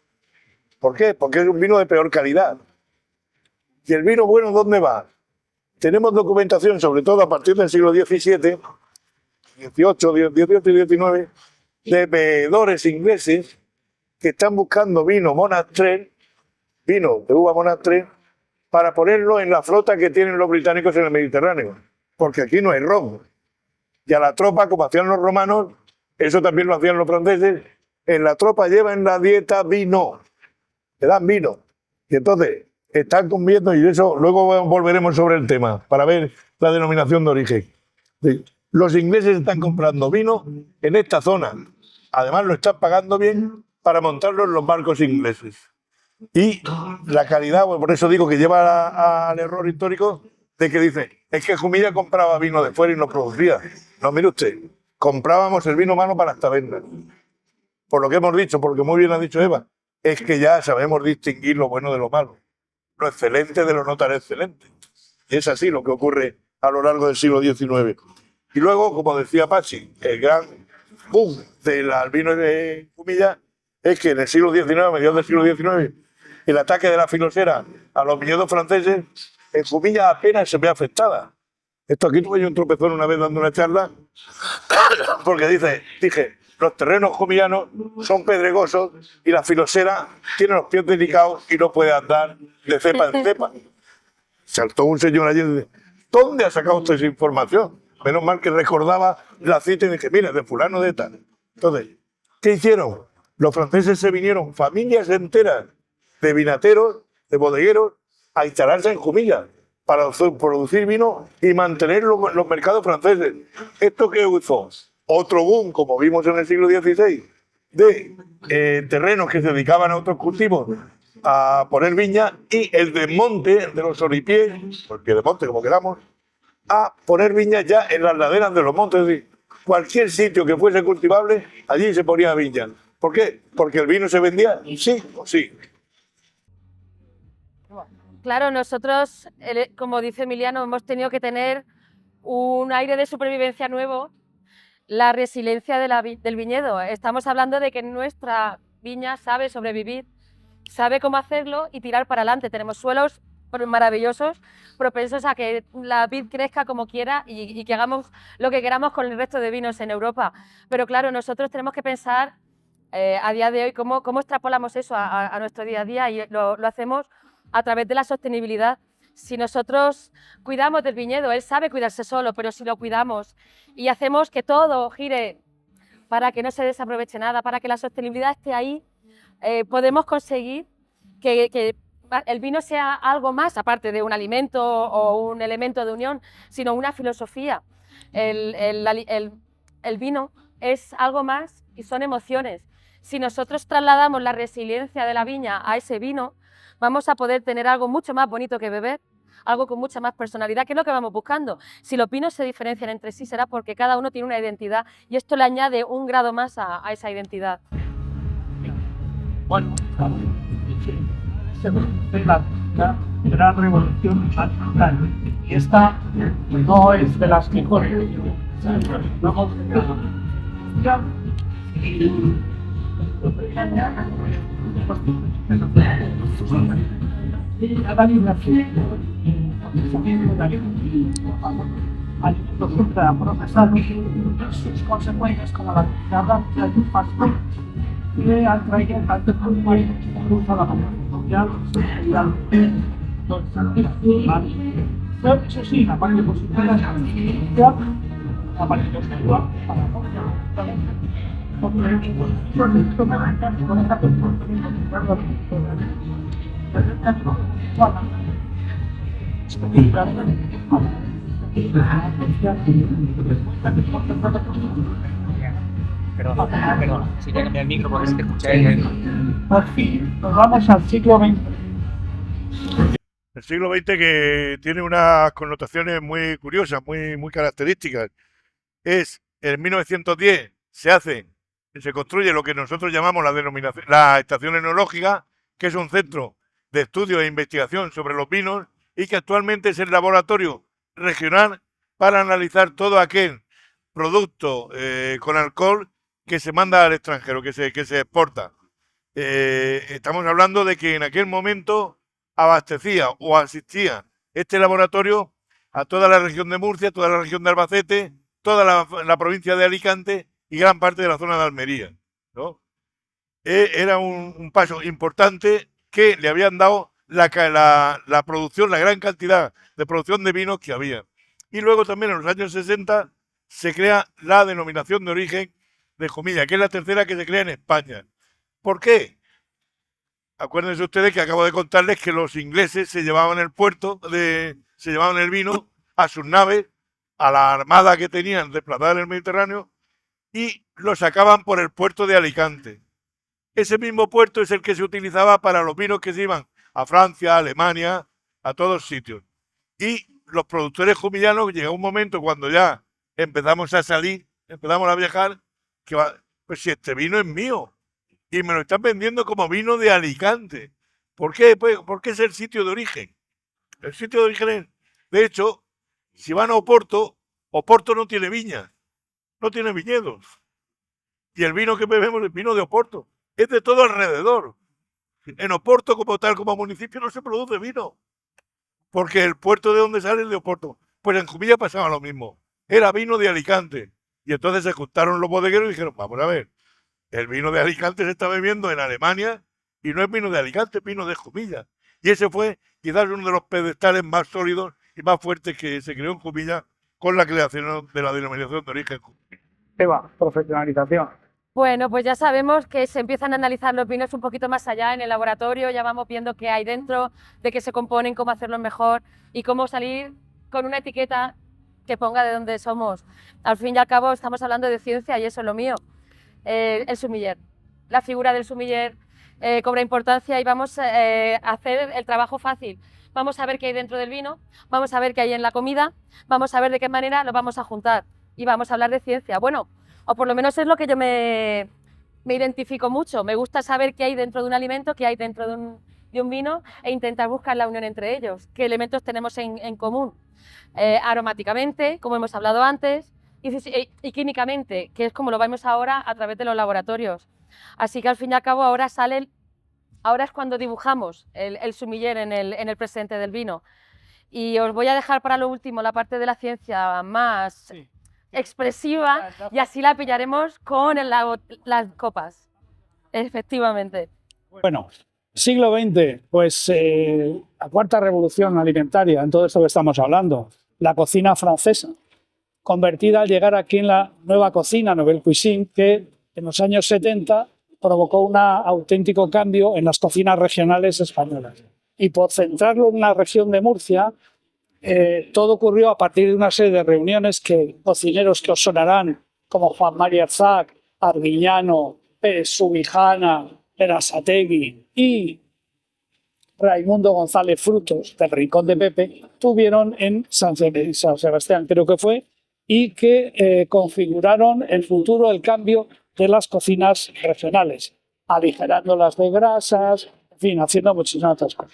¿Por qué? Porque es un vino de peor calidad. ¿Y el vino bueno dónde va? Tenemos documentación, sobre todo a partir del siglo XVII, XVIII y XIX, de bebedores ingleses que están buscando vino Monastrell, vino de uva Monastrell, para ponerlo en la flota que tienen los británicos en el Mediterráneo. Porque aquí no hay ron. Y a la tropa, como hacían los romanos, eso también lo hacían los franceses, en la tropa llevan la dieta vino. Le dan vino. Y entonces están comiendo, y eso luego volveremos sobre el tema, para ver la denominación de origen. Los ingleses están comprando vino en esta zona. Además lo están pagando bien para montarlo en los barcos ingleses. Y la calidad, por eso digo que lleva al error histórico de que dice, es que Jumilla compraba vino de fuera y no producía. No, mire usted, comprábamos el vino malo para las tabernas. Por lo que hemos dicho, porque muy bien ha dicho Eva, es que ya sabemos distinguir lo bueno de lo malo, lo excelente de lo no tan excelente. Y es así lo que ocurre a lo largo del siglo XIX. Y luego, como decía Pachi, el gran boom del vino de Jumilla es que en el siglo XIX, a mediados del siglo XIX, el ataque de la filosera a los viñedos franceses, en Jumilla apenas se ve afectada. Esto aquí tuve yo un tropezón una vez dando una charla, porque dije, los terrenos jumillanos son pedregosos y la filosera tiene los pies delicados y no puede andar de cepa en cepa. Saltó un señor allí y dice, ¿dónde ha sacado usted esa información? Menos mal que recordaba la cita y dije, mira, de fulano de tal. Entonces, ¿qué hicieron? Los franceses se vinieron, familias enteras de vinateros, de bodegueros, a instalarse en Jumilla para producir vino y mantenerlo en los mercados franceses. ¿Esto qué hizo? Otro boom, como vimos en el siglo XVI, de terrenos que se dedicaban a otros cultivos a poner viña, y el desmonte de los oripiés, o el pie de monte, como queramos, a poner viña ya en las laderas de los montes. Es decir, cualquier sitio que fuese cultivable, allí se ponía viña. ¿Por qué? Porque el vino se vendía sí o sí. Claro, nosotros, como dice Emiliano, hemos tenido que tener un aire de supervivencia nuevo, la resiliencia del viñedo. Estamos hablando de que nuestra viña sabe sobrevivir, sabe cómo hacerlo y tirar para adelante. Tenemos suelos maravillosos, propensos a que la vid crezca como quiera y que hagamos lo que queramos con el resto de vinos en Europa. Pero claro, nosotros tenemos que pensar a día de hoy cómo extrapolamos eso a nuestro día a día, y lo hacemos a través de la sostenibilidad. Si nosotros cuidamos del viñedo, él sabe cuidarse solo, pero si lo cuidamos y hacemos que todo gire para que no se desaproveche nada, para que la sostenibilidad esté ahí, podemos conseguir que el vino sea algo más, aparte de un alimento o un elemento de unión, sino una filosofía. El vino es algo más y son emociones. Si nosotros trasladamos la resiliencia de la viña a ese vino, vamos a poder tener algo mucho más bonito que beber, algo con mucha más personalidad, que es lo que vamos buscando. Si los vinos se diferencian entre sí, será porque cada uno tiene una identidad, y esto le añade un grado más a esa identidad. Bueno, se produce la gran revolución alimentaria. Y esta no es de las mejores. Vamos de la alimentos ultraprocesados, sus consecuencias como la actividad y el fast food que han traído tanto incluso a la población mundial pero eso sí, la parte positiva es la parte positiva para Perdona, si voy a cambiar el micro porque se te escucha ahí. Por fin, nos vamos al siglo XX. El siglo XX que tiene unas connotaciones muy curiosas, muy características. Es en 1910 se construye lo que nosotros llamamos la estación enológica, que es un centro de estudio e investigación sobre los vinos y que actualmente es el laboratorio regional para analizar todo aquel producto con alcohol que se manda al extranjero, que se exporta. Estamos hablando de que en aquel momento abastecía o asistía este laboratorio a toda la región de Murcia, toda la región de Albacete, toda la provincia de Alicante y gran parte de la zona de Almería, ¿no? Era un paso importante que le habían dado la producción, la gran cantidad de producción de vinos que había. Y luego también en los años 60 se crea la denominación de origen de Jumilla, que es la tercera que se crea en España. ¿Por qué? Acuérdense ustedes que acabo de contarles que los ingleses se llevaban se llevaban el vino a sus naves, a la armada que tenían desplazada en el Mediterráneo, y lo sacaban por el puerto de Alicante. Ese mismo puerto es el que se utilizaba para los vinos que se iban a Francia, a Alemania, a todos sitios. Y los productores jumillanos, llega un momento cuando ya empezamos a salir, empezamos a viajar, que pues si este vino es mío, y me lo están vendiendo como vino de Alicante. ¿Por qué? Pues porque es el sitio de origen. El sitio de origen es, de hecho, si van a Oporto, Oporto no tiene viñas, no tiene viñedos. Y el vino que bebemos es vino de Oporto. Es de todo alrededor. En Oporto, como tal, como municipio, no se produce vino. Porque el puerto de donde sale es de Oporto. Pues en Jumilla pasaba lo mismo. Era vino de Alicante. Y entonces se juntaron los bodegueros y dijeron, vamos a ver, el vino de Alicante se está bebiendo en Alemania y no es vino de Alicante, es vino de Jumilla. Y ese fue quizás uno de los pedestales más sólidos y más fuertes que se creó en Jumilla con la creación de la denominación de origen. Eva, profesionalización. Bueno, pues ya sabemos que se empiezan a analizar los vinos un poquito más allá en el laboratorio, ya vamos viendo qué hay dentro, de qué se componen, cómo hacerlos mejor y cómo salir con una etiqueta que ponga de dónde somos. Al fin y al cabo estamos hablando de ciencia y eso es lo mío. El sommelier, la figura del sommelier cobra importancia y vamos a hacer el trabajo fácil. Vamos a ver qué hay dentro del vino, vamos a ver qué hay en la comida, vamos a ver de qué manera lo vamos a juntar y vamos a hablar de ciencia. Bueno, o por lo menos es lo que yo me identifico mucho. Me gusta saber qué hay dentro de un alimento, qué hay dentro de un vino e intentar buscar la unión entre ellos, qué elementos tenemos en común. Aromáticamente, como hemos hablado antes, y químicamente, que es como lo vemos ahora a través de los laboratorios. Así que al fin y al cabo ahora es cuando dibujamos el sommelier en el presente del vino. Y os voy a dejar para lo último la parte de la ciencia más expresiva y así la pillaremos con las copas. Efectivamente. Bueno, siglo XX, pues la cuarta revolución alimentaria, en todo esto que estamos hablando, la cocina francesa, convertida al llegar aquí en la nueva cocina, Nouvelle Cuisine, que en los años 70 provocó un auténtico cambio en las cocinas regionales españolas. Y por centrarlo en la región de Murcia, todo ocurrió a partir de una serie de reuniones que cocineros que os sonarán, como Juan María Arzac, Arguiñano, Pérez Subijana, Berasategui y Raimundo González Frutos, del Rincón de Pepe, tuvieron en San Sebastián, creo que fue, y que configuraron el futuro, el cambio de las cocinas regionales, aligerándolas de grasas, en fin, haciendo muchísimas otras cosas.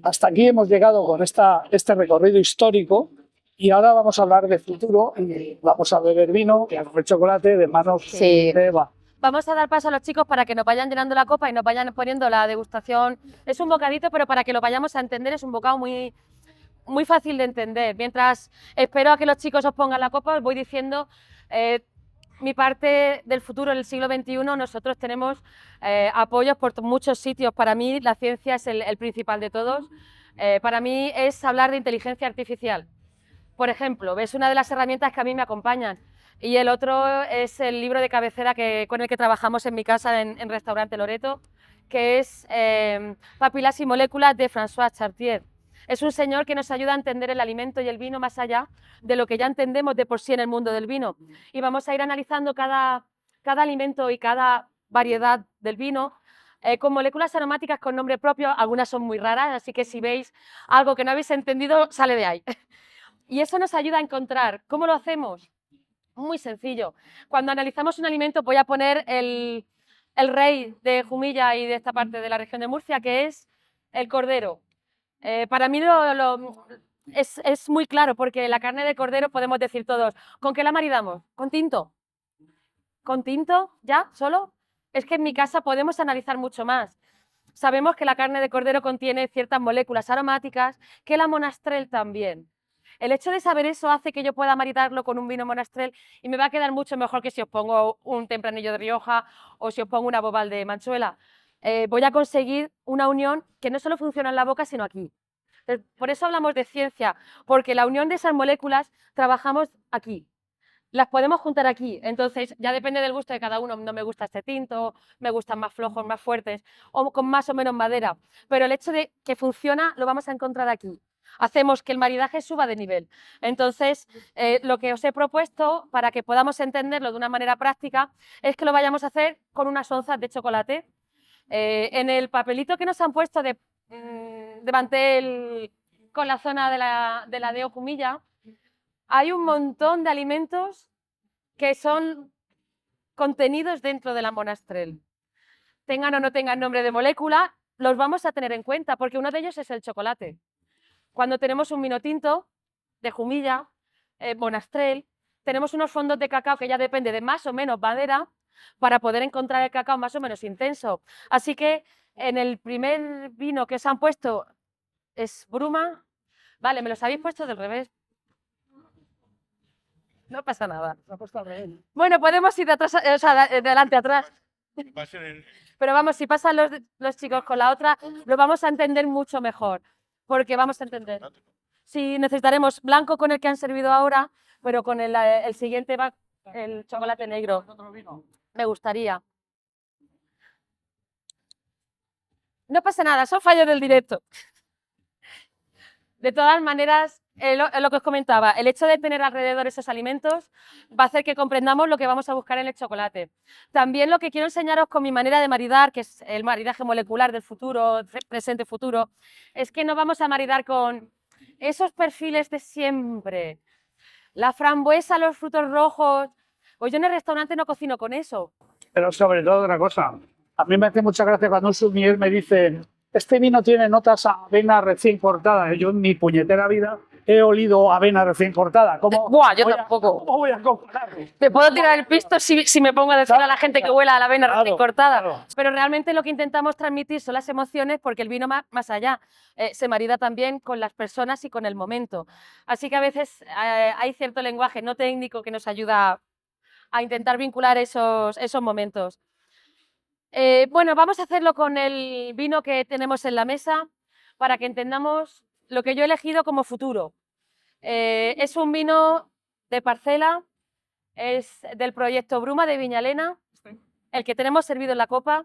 Hasta aquí hemos llegado con este recorrido histórico y ahora vamos a hablar de futuro y vamos a beber vino y a comer chocolate de manos Sí. de Eva. Vamos a dar paso a los chicos para que nos vayan llenando la copa y nos vayan poniendo la degustación. Es un bocadito, pero para que lo vayamos a entender es un bocado muy, muy fácil de entender. Mientras espero a que los chicos os pongan la copa, os voy diciendo mi parte del futuro en el siglo XXI. Nosotros tenemos apoyos por muchos sitios. Para mí la ciencia es el principal de todos. Para mí es hablar de inteligencia artificial. Por ejemplo, es una de las herramientas que a mí me acompañan. Y el otro es el libro de cabecera con el que trabajamos en mi casa en Restaurante Loreto, que es Papilas y moléculas de François Chartier. Es un señor que nos ayuda a entender el alimento y el vino más allá de lo que ya entendemos de por sí en el mundo del vino. Y vamos a ir analizando cada alimento y cada variedad del vino con moléculas aromáticas con nombre propio. Algunas son muy raras, así que si veis algo que no habéis entendido, sale de ahí. Y eso nos ayuda a encontrar. ¿Cómo lo hacemos? Muy sencillo. Cuando analizamos un alimento, voy a poner el rey de Jumilla y de esta parte de la región de Murcia, que es el cordero. Para mí es muy claro, porque la carne de cordero podemos decir todos, ¿con qué la maridamos? ¿Con tinto? ¿Con tinto? ¿Ya? ¿Solo? Es que en mi casa podemos analizar mucho más. Sabemos que la carne de cordero contiene ciertas moléculas aromáticas, que la monastrell también. El hecho de saber eso hace que yo pueda maridarlo con un vino monastrell y me va a quedar mucho mejor que si os pongo un tempranillo de Rioja o si os pongo una bobal de Manchuela. Voy a conseguir una unión que no solo funciona en la boca, sino aquí. Por eso hablamos de ciencia, porque la unión de esas moléculas trabajamos aquí. Las podemos juntar aquí, entonces ya depende del gusto de cada uno. No me gusta este tinto, me gustan más flojos, más fuertes o con más o menos madera, pero el hecho de que funciona lo vamos a encontrar aquí. Hacemos que el maridaje suba de nivel. Entonces, lo que os he propuesto para que podamos entenderlo de una manera práctica es que lo vayamos a hacer con unas onzas de chocolate. En el papelito que nos han puesto de mantel con la zona de la DEO Jumilla, hay un montón de alimentos que son contenidos dentro de la monastrell. Tengan o no tengan nombre de molécula, los vamos a tener en cuenta, porque uno de ellos es el chocolate. Cuando tenemos un vino tinto de Jumilla, monastrell, tenemos unos fondos de cacao que ya depende de más o menos madera para poder encontrar el cacao más o menos intenso. Así que en el primer vino que os han puesto es Bruma. Vale, me los habéis puesto del revés. No pasa nada. Bueno, podemos ir de atrás, o sea, de adelante a atrás. Pero vamos, si pasan los chicos con la otra, lo vamos a entender mucho mejor. Porque vamos a entender. Sí, necesitaremos blanco con el que han servido ahora, pero con el siguiente va el chocolate negro. Me gustaría. No pasa nada, son fallos del directo. De todas maneras, lo que os comentaba, el hecho de tener alrededor esos alimentos va a hacer que comprendamos lo que vamos a buscar en el chocolate. También lo que quiero enseñaros con mi manera de maridar, que es el maridaje molecular del futuro, presente-futuro, es que no vamos a maridar con esos perfiles de siempre. La frambuesa, los frutos rojos. Pues yo en el restaurante no cocino con eso. Pero sobre todo otra cosa, a mí me hace mucha gracia cuando un sommelier me dice este vino tiene notas a avena recién cortada. Yo en mi puñetera vida he olido avena recién cortada. ¿Cómo, Buah, yo tampoco. ¿Cómo voy a compararlo? Te puedo tirar el pisto si me pongo a decir a la gente que huela a la avena recién cortada. Claro. Pero realmente lo que intentamos transmitir son las emociones, porque el vino más allá se marida también con las personas y con el momento. Así que a veces hay cierto lenguaje no técnico que nos ayuda a intentar vincular esos momentos. Bueno, vamos a hacerlo con el vino que tenemos en la mesa para que entendamos lo que yo he elegido como futuro. Es un vino de parcela, es del proyecto Bruma de Viñalena, el que tenemos servido en la copa.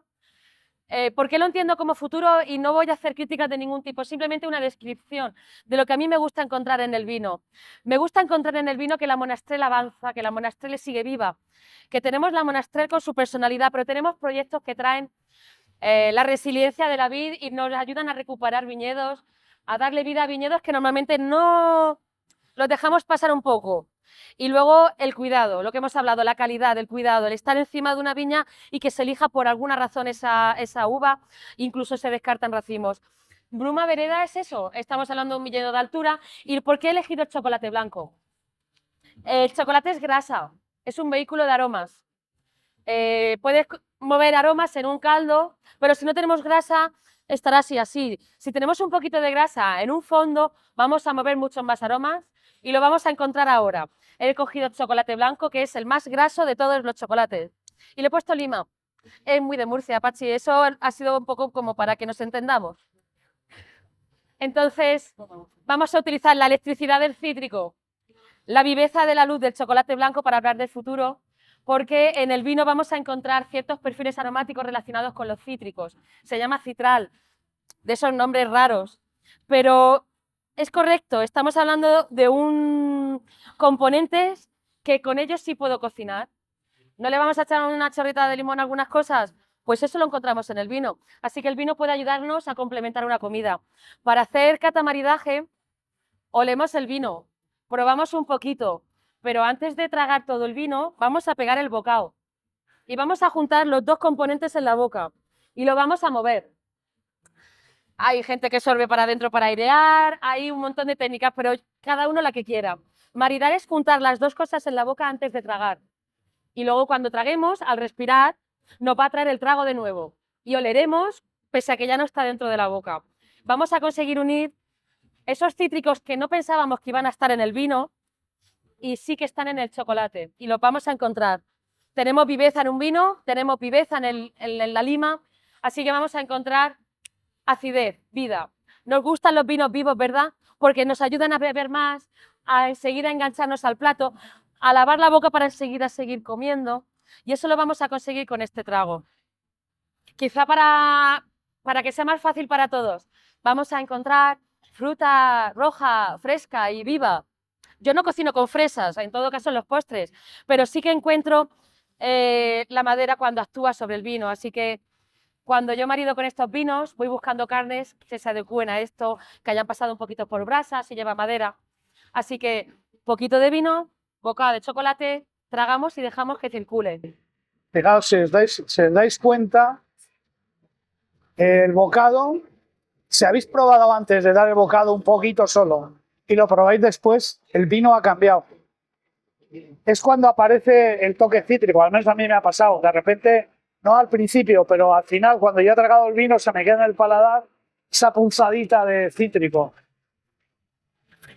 ¿Por qué lo entiendo como futuro? Y no voy a hacer críticas de ningún tipo, simplemente una descripción de lo que a mí me gusta encontrar en el vino. Me gusta encontrar en el vino que la monastrell avanza, que la monastrell sigue viva, que tenemos la monastrell con su personalidad, pero tenemos proyectos que traen la resiliencia de la vid y nos ayudan a recuperar viñedos, a darle vida a viñedos que normalmente no los dejamos pasar un poco. Y luego el cuidado, lo que hemos hablado, la calidad, el cuidado, el estar encima de una viña y que se elija por alguna razón esa uva, incluso se descartan racimos. Bruma Vereda es eso, estamos hablando de un viñedo de altura. ¿Y por qué he elegido el chocolate blanco? El chocolate es grasa, es un vehículo de aromas. Puedes mover aromas en un caldo, pero si no tenemos grasa, estará así. Si tenemos un poquito de grasa en un fondo, vamos a mover muchos más aromas y lo vamos a encontrar ahora. He cogido chocolate blanco, que es el más graso de todos los chocolates, y le he puesto lima. Es muy de Murcia, Pachi, eso ha sido un poco como para que nos entendamos. Entonces, vamos a utilizar la electricidad del cítrico, la viveza de la luz del chocolate blanco para hablar del futuro, porque en el vino vamos a encontrar ciertos perfiles aromáticos relacionados con los cítricos. Se llama citral, de esos nombres raros, pero es correcto, estamos hablando de un componentes que con ellos sí puedo cocinar. ¿No le vamos a echar una chorrita de limón a algunas cosas? Pues eso lo encontramos en el vino. Así que el vino puede ayudarnos a complementar una comida. Para hacer catamaridaje, olemos el vino, probamos un poquito, pero antes de tragar todo el vino, vamos a pegar el bocado y vamos a juntar los dos componentes en la boca y lo vamos a mover. Hay gente que sorbe para adentro para airear, hay un montón de técnicas, pero cada uno la que quiera. Maridar es juntar las dos cosas en la boca antes de tragar. Y luego cuando traguemos, al respirar, nos va a traer el trago de nuevo. Y oleremos, pese a que ya no está dentro de la boca. Vamos a conseguir unir esos cítricos que no pensábamos que iban a estar en el vino y sí que están en el chocolate. Y los vamos a encontrar. Tenemos viveza en un vino, tenemos viveza en la lima, así que vamos a encontrar acidez, vida. Nos gustan los vinos vivos, ¿verdad? Porque nos ayudan a beber más, a enseguida engancharnos al plato, a lavar la boca para enseguida seguir comiendo. Y eso lo vamos a conseguir con este trago. Quizá para que sea más fácil para todos, vamos a encontrar fruta roja, fresca y viva. Yo no cocino con fresas, en todo caso en los postres, pero sí que encuentro la madera cuando actúa sobre el vino. Así que cuando yo marido con estos vinos, voy buscando carnes que se adecúen a esto, que hayan pasado un poquito por brasa, si lleva madera. Así que poquito de vino, bocado de chocolate, tragamos y dejamos que circule. Fijaos, si os dais cuenta, el bocado, si habéis probado antes de dar el bocado un poquito solo y lo probáis después, el vino ha cambiado. Es cuando aparece el toque cítrico, al menos a mí me ha pasado. De repente, no al principio, pero al final, cuando ya he tragado el vino, se me queda en el paladar esa punzadita de cítrico.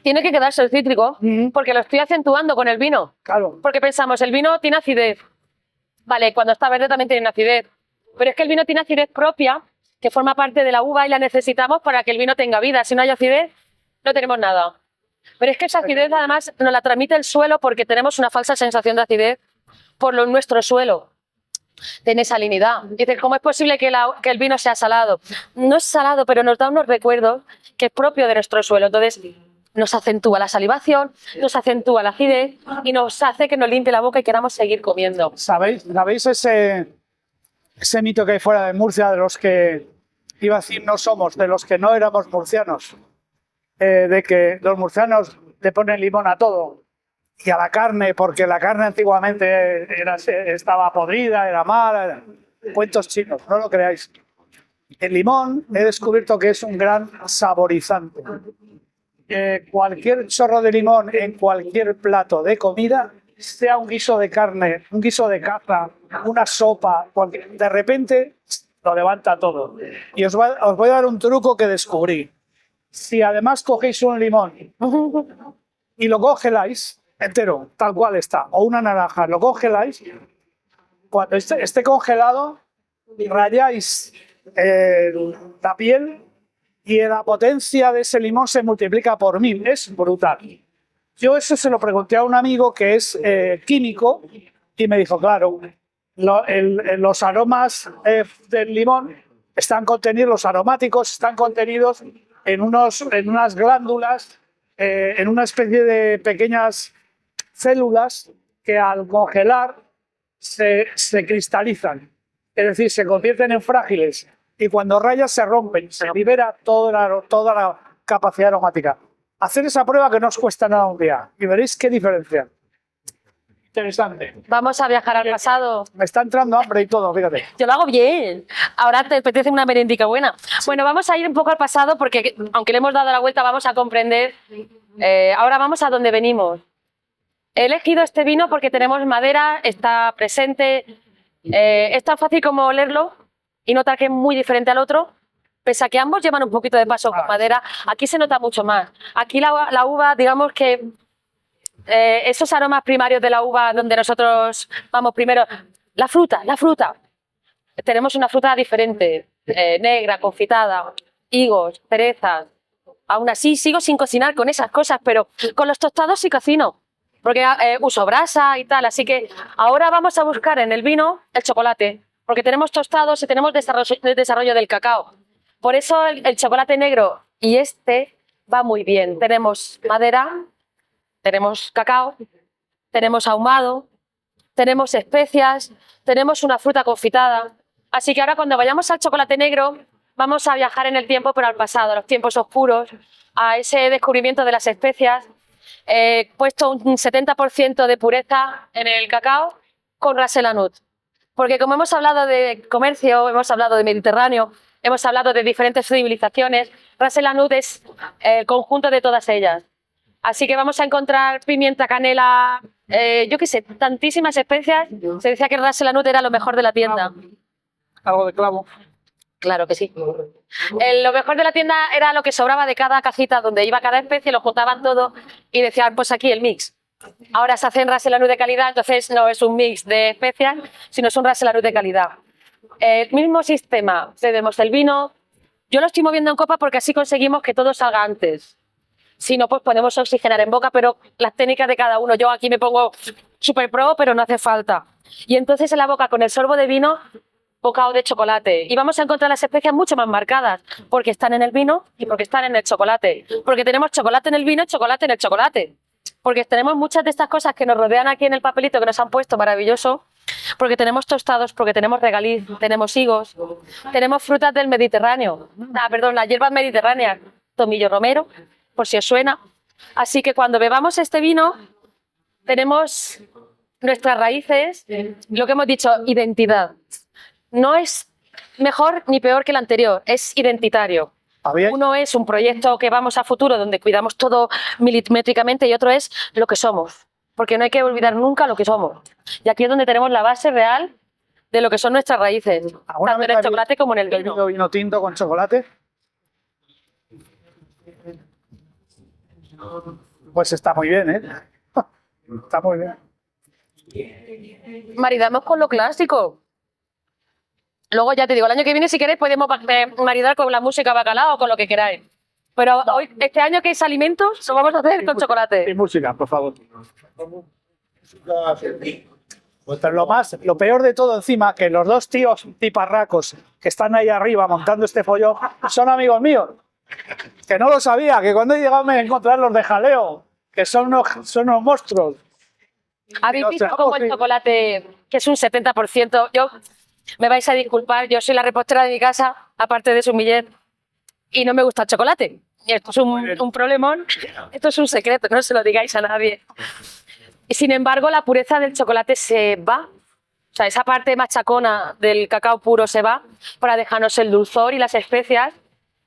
Tiene que quedarse el cítrico, porque lo estoy acentuando con el vino. Claro. Porque pensamos, el vino tiene acidez. Vale, cuando está verde también tiene acidez. Pero es que el vino tiene acidez propia, que forma parte de la uva y la necesitamos para que el vino tenga vida. Si no hay acidez, no tenemos nada. Pero es que esa acidez además nos la transmite el suelo porque tenemos una falsa sensación de acidez por nuestro suelo. Tiene salinidad. Dices, ¿cómo es posible que el vino sea salado? No es salado, pero nos da unos recuerdos que es propio de nuestro suelo. Entonces, nos acentúa la salivación, nos acentúa la acidez y nos hace que nos limpie la boca y queramos seguir comiendo. ¿Sabéis ese mito que hay fuera de Murcia de los que, iba a decir no somos, de los que no éramos murcianos? De que los murcianos le ponen limón a todo y a la carne, porque la carne antiguamente estaba podrida, era mala. Cuentos chinos, no lo creáis. El limón he descubierto que es un gran saborizante. Cualquier chorro de limón en cualquier plato de comida, sea un guiso de carne, un guiso de caza, una sopa, de repente lo levanta todo. Y os voy a dar un truco que descubrí. Si además cogéis un limón y lo congeláis entero, tal cual está, o una naranja, lo congeláis, cuando esté congelado, rayáis la piel y la potencia de ese limón se multiplica por 1000. Es brutal. Yo eso se lo pregunté a un amigo que es químico y me dijo, claro, los aromas del limón están contenidos, los aromáticos están contenidos en unas glándulas, en una especie de pequeñas células que al congelar se cristalizan, es decir, se convierten en frágiles y cuando rayas se rompen, se libera toda la capacidad aromática. Hacer esa prueba que no os cuesta nada un día y veréis qué diferencia. Interesante. Vamos a viajar al pasado. Me está entrando hambre y todo, fíjate. Yo lo hago bien. Ahora te apetece una merendica buena. Bueno, vamos a ir un poco al pasado porque, aunque le hemos dado la vuelta, vamos a comprender. Ahora vamos a donde venimos. He elegido este vino porque tenemos madera, está presente. Es tan fácil como olerlo y notar que es muy diferente al otro. Pese a que ambos llevan un poquito de paso con madera, aquí se nota mucho más. Aquí la uva, digamos que esos aromas primarios de la uva donde nosotros vamos primero, la fruta. Tenemos una fruta diferente, negra, confitada, higos, cerezas. Aún así sigo sin cocinar con esas cosas, pero con los tostados sí cocino, porque uso brasa y tal. Así que ahora vamos a buscar en el vino el chocolate, porque tenemos tostados y tenemos desarrollo del cacao. Por eso el chocolate negro y este va muy bien. Tenemos madera, tenemos cacao, tenemos ahumado, tenemos especias, tenemos una fruta confitada. Así que ahora cuando vayamos al chocolate negro vamos a viajar en el tiempo, pero al pasado, a los tiempos oscuros, a ese descubrimiento de las especias. He puesto un 70% de pureza en el cacao con Ras el Hanout. Porque como hemos hablado de comercio, hemos hablado de Mediterráneo, hemos hablado de diferentes civilizaciones, Ras el Hanout es el conjunto de todas ellas. Así que vamos a encontrar pimienta, canela, yo qué sé, tantísimas especias. Se decía que Ras el Hanout era lo mejor de la tienda. Algo de clavo. Claro que sí. Lo mejor de la tienda era lo que sobraba de cada cajita donde iba cada especie, lo juntaban todo y decían, pues aquí el mix. Ahora se hacen Ras el Hanout de calidad, entonces no es un mix de especias, sino es un Ras el Hanout de calidad. El mismo sistema, cedemos el vino. Yo lo estoy moviendo en copa porque así conseguimos que todo salga antes. Si no, pues podemos oxigenar en boca, pero las técnicas de cada uno. Yo aquí me pongo super pro, pero no hace falta. Y entonces en la boca, con el sorbo de vino, bocado de chocolate. Y vamos a encontrar las especias mucho más marcadas, porque están en el vino y porque están en el chocolate. Porque tenemos chocolate en el vino y chocolate en el chocolate. Porque tenemos muchas de estas cosas que nos rodean aquí en el papelito que nos han puesto maravilloso. Porque tenemos tostados, porque tenemos regaliz, tenemos higos, tenemos frutas del Mediterráneo. Las hierbas mediterráneas, tomillo romero, por si os suena. Así que cuando bebamos este vino, tenemos nuestras raíces, lo que hemos dicho, identidad. No es mejor ni peor que el anterior, es identitario. Uno es un proyecto que vamos a futuro, donde cuidamos todo milimétricamente, y otro es lo que somos. Porque no hay que olvidar nunca lo que somos. Y aquí es donde tenemos la base real de lo que son nuestras raíces, tanto en el chocolate como en el vino. ¿Vino tinto con chocolate? Pues está muy bien, ¿eh? Está muy bien. Maridamos con lo clásico. Luego ya te digo, el año que viene, si queréis, podemos maridar con la música bacalao o con lo que queráis. Pero hoy, este año que es alimentos, lo vamos a hacer con chocolate. Y música, por favor. Pues lo peor de todo encima, que los dos tíos tiparracos que están ahí arriba montando este follón son amigos míos. Que no lo sabía, que cuando he llegado a encontrar los de jaleo, que son unos monstruos. ¿Habéis visto cómo el chocolate, que es un 70%? Me vais a disculpar, yo soy la repostera de mi casa, aparte de sumiller, y no me gusta el chocolate. Y esto es un problemón, esto es un secreto, no se lo digáis a nadie. Y sin embargo, la pureza del chocolate se va. O sea, esa parte machacona del cacao puro se va para dejarnos el dulzor y las especias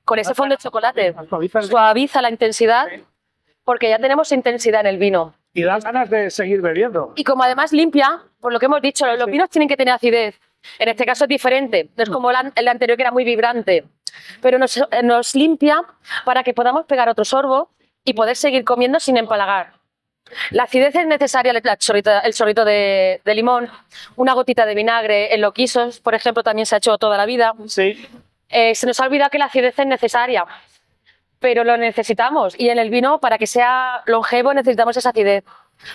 con ese fondo de chocolate. Suaviza la intensidad, porque ya tenemos intensidad en el vino. Y da ganas de seguir bebiendo. Y como además limpia, por lo que hemos dicho, los vinos tienen que tener acidez. En este caso es diferente, no es como el anterior que era muy vibrante, pero nos limpia para que podamos pegar otro sorbo y poder seguir comiendo sin empalagar. La acidez es necesaria, el chorrito de limón, una gotita de vinagre en los guisos, por ejemplo, también se ha hecho toda la vida. Sí. Se nos ha olvidado que la acidez es necesaria, pero lo necesitamos, y en el vino, para que sea longevo, necesitamos esa acidez.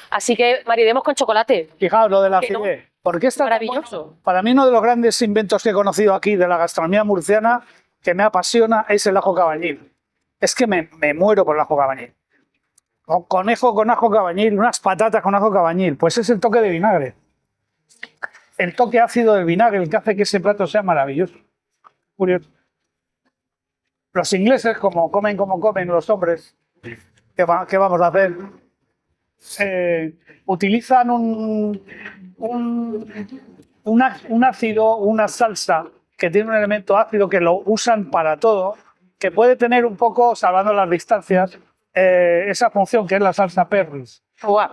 Así que maridemos con chocolate. Fijaos lo de la acidez. ¿Por qué está maravilloso? Para mí uno de los grandes inventos que he conocido aquí de la gastronomía murciana que me apasiona es el ajo cabañil. Es que me muero por el ajo cabañil. Conejo con ajo cabañil, unas patatas con ajo cabañil, pues es el toque de vinagre. El toque ácido del vinagre, el que hace que ese plato sea maravilloso. Curioso. Los ingleses, como comen los hombres, ¿qué vamos a hacer? utilizan un ácido, una salsa que tiene un elemento ácido que lo usan para todo, que puede tener un poco, salvando las distancias, esa función que es la salsa Perris,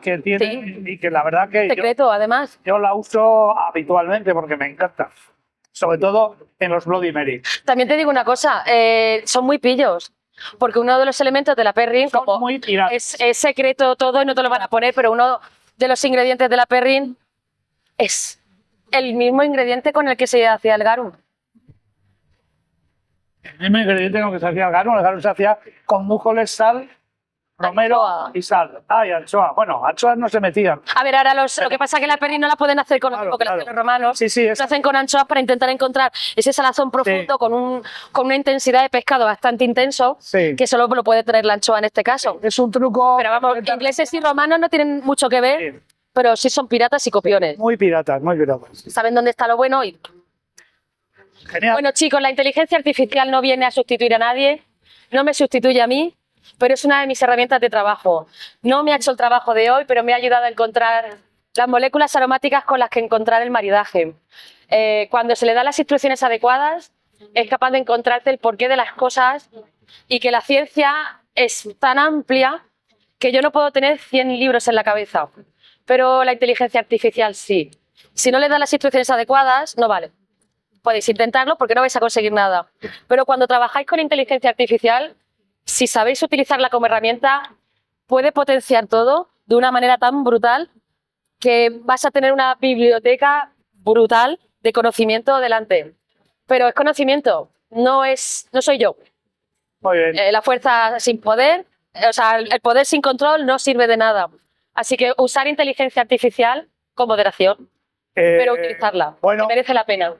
que tiene Sí. y que la verdad que Secreto, además. yo la uso habitualmente porque me encanta, sobre todo en los Bloody Mary. También te digo una cosa, son muy pillos. Porque uno de los elementos de la perrin, Son como muy tirados. es secreto todo y no te lo van a poner, pero uno de los ingredientes de la perrin es el mismo ingrediente con el que se hacía el garum. El mismo ingrediente con el que se hacía el garum se hacía con mújoles, sal, romero Anchoa. y sal. Ah, y anchoa. Bueno, anchoas no se metían. A ver, ahora lo que pasa es que la perrin no la pueden hacer con lo Claro, mismo que claro. lo hacen los romanos. Sí, sí, Lo hacen con anchoas para intentar encontrar ese salazón profundo Sí. con una intensidad de pescado bastante intenso, Sí. que solo lo puede tener la anchoa en este caso. Es un truco. Pero vamos, ingleses y romanos no tienen mucho que ver, Sí. pero sí son piratas y copiones. Muy piratas, muy piratas. Saben dónde está lo bueno y... Genial. Bueno, chicos, la inteligencia artificial no viene a sustituir a nadie, no me sustituye a mí, pero es una de mis herramientas de trabajo. No me ha hecho el trabajo de hoy, pero me ha ayudado a encontrar las moléculas aromáticas con las que encontrar el maridaje. Cuando se le dan las instrucciones adecuadas, es capaz de encontrarte el porqué de las cosas y que la ciencia es tan amplia que yo no puedo tener 100 libros en la cabeza, pero la inteligencia artificial sí. Si no le das las instrucciones adecuadas, no vale. Podéis intentarlo porque no vais a conseguir nada. Pero cuando trabajáis con inteligencia artificial, si sabéis utilizarla como herramienta, puede potenciar todo de una manera tan brutal que vas a tener una biblioteca brutal de conocimiento delante. Pero es conocimiento, no soy yo. Muy bien. La fuerza sin poder, o sea, el poder sin control no sirve de nada. Así que usar inteligencia artificial con moderación, pero utilizarla, bueno. que merece la pena.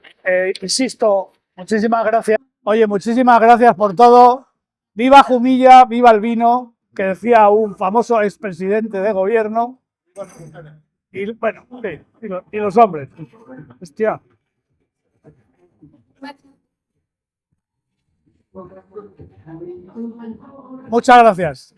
Insisto, muchísimas gracias. Oye, muchísimas gracias por todo. Viva Jumilla, viva el vino, que decía un famoso expresidente de gobierno. Y bueno, sí, y los hombres. Hostia. Muchas gracias.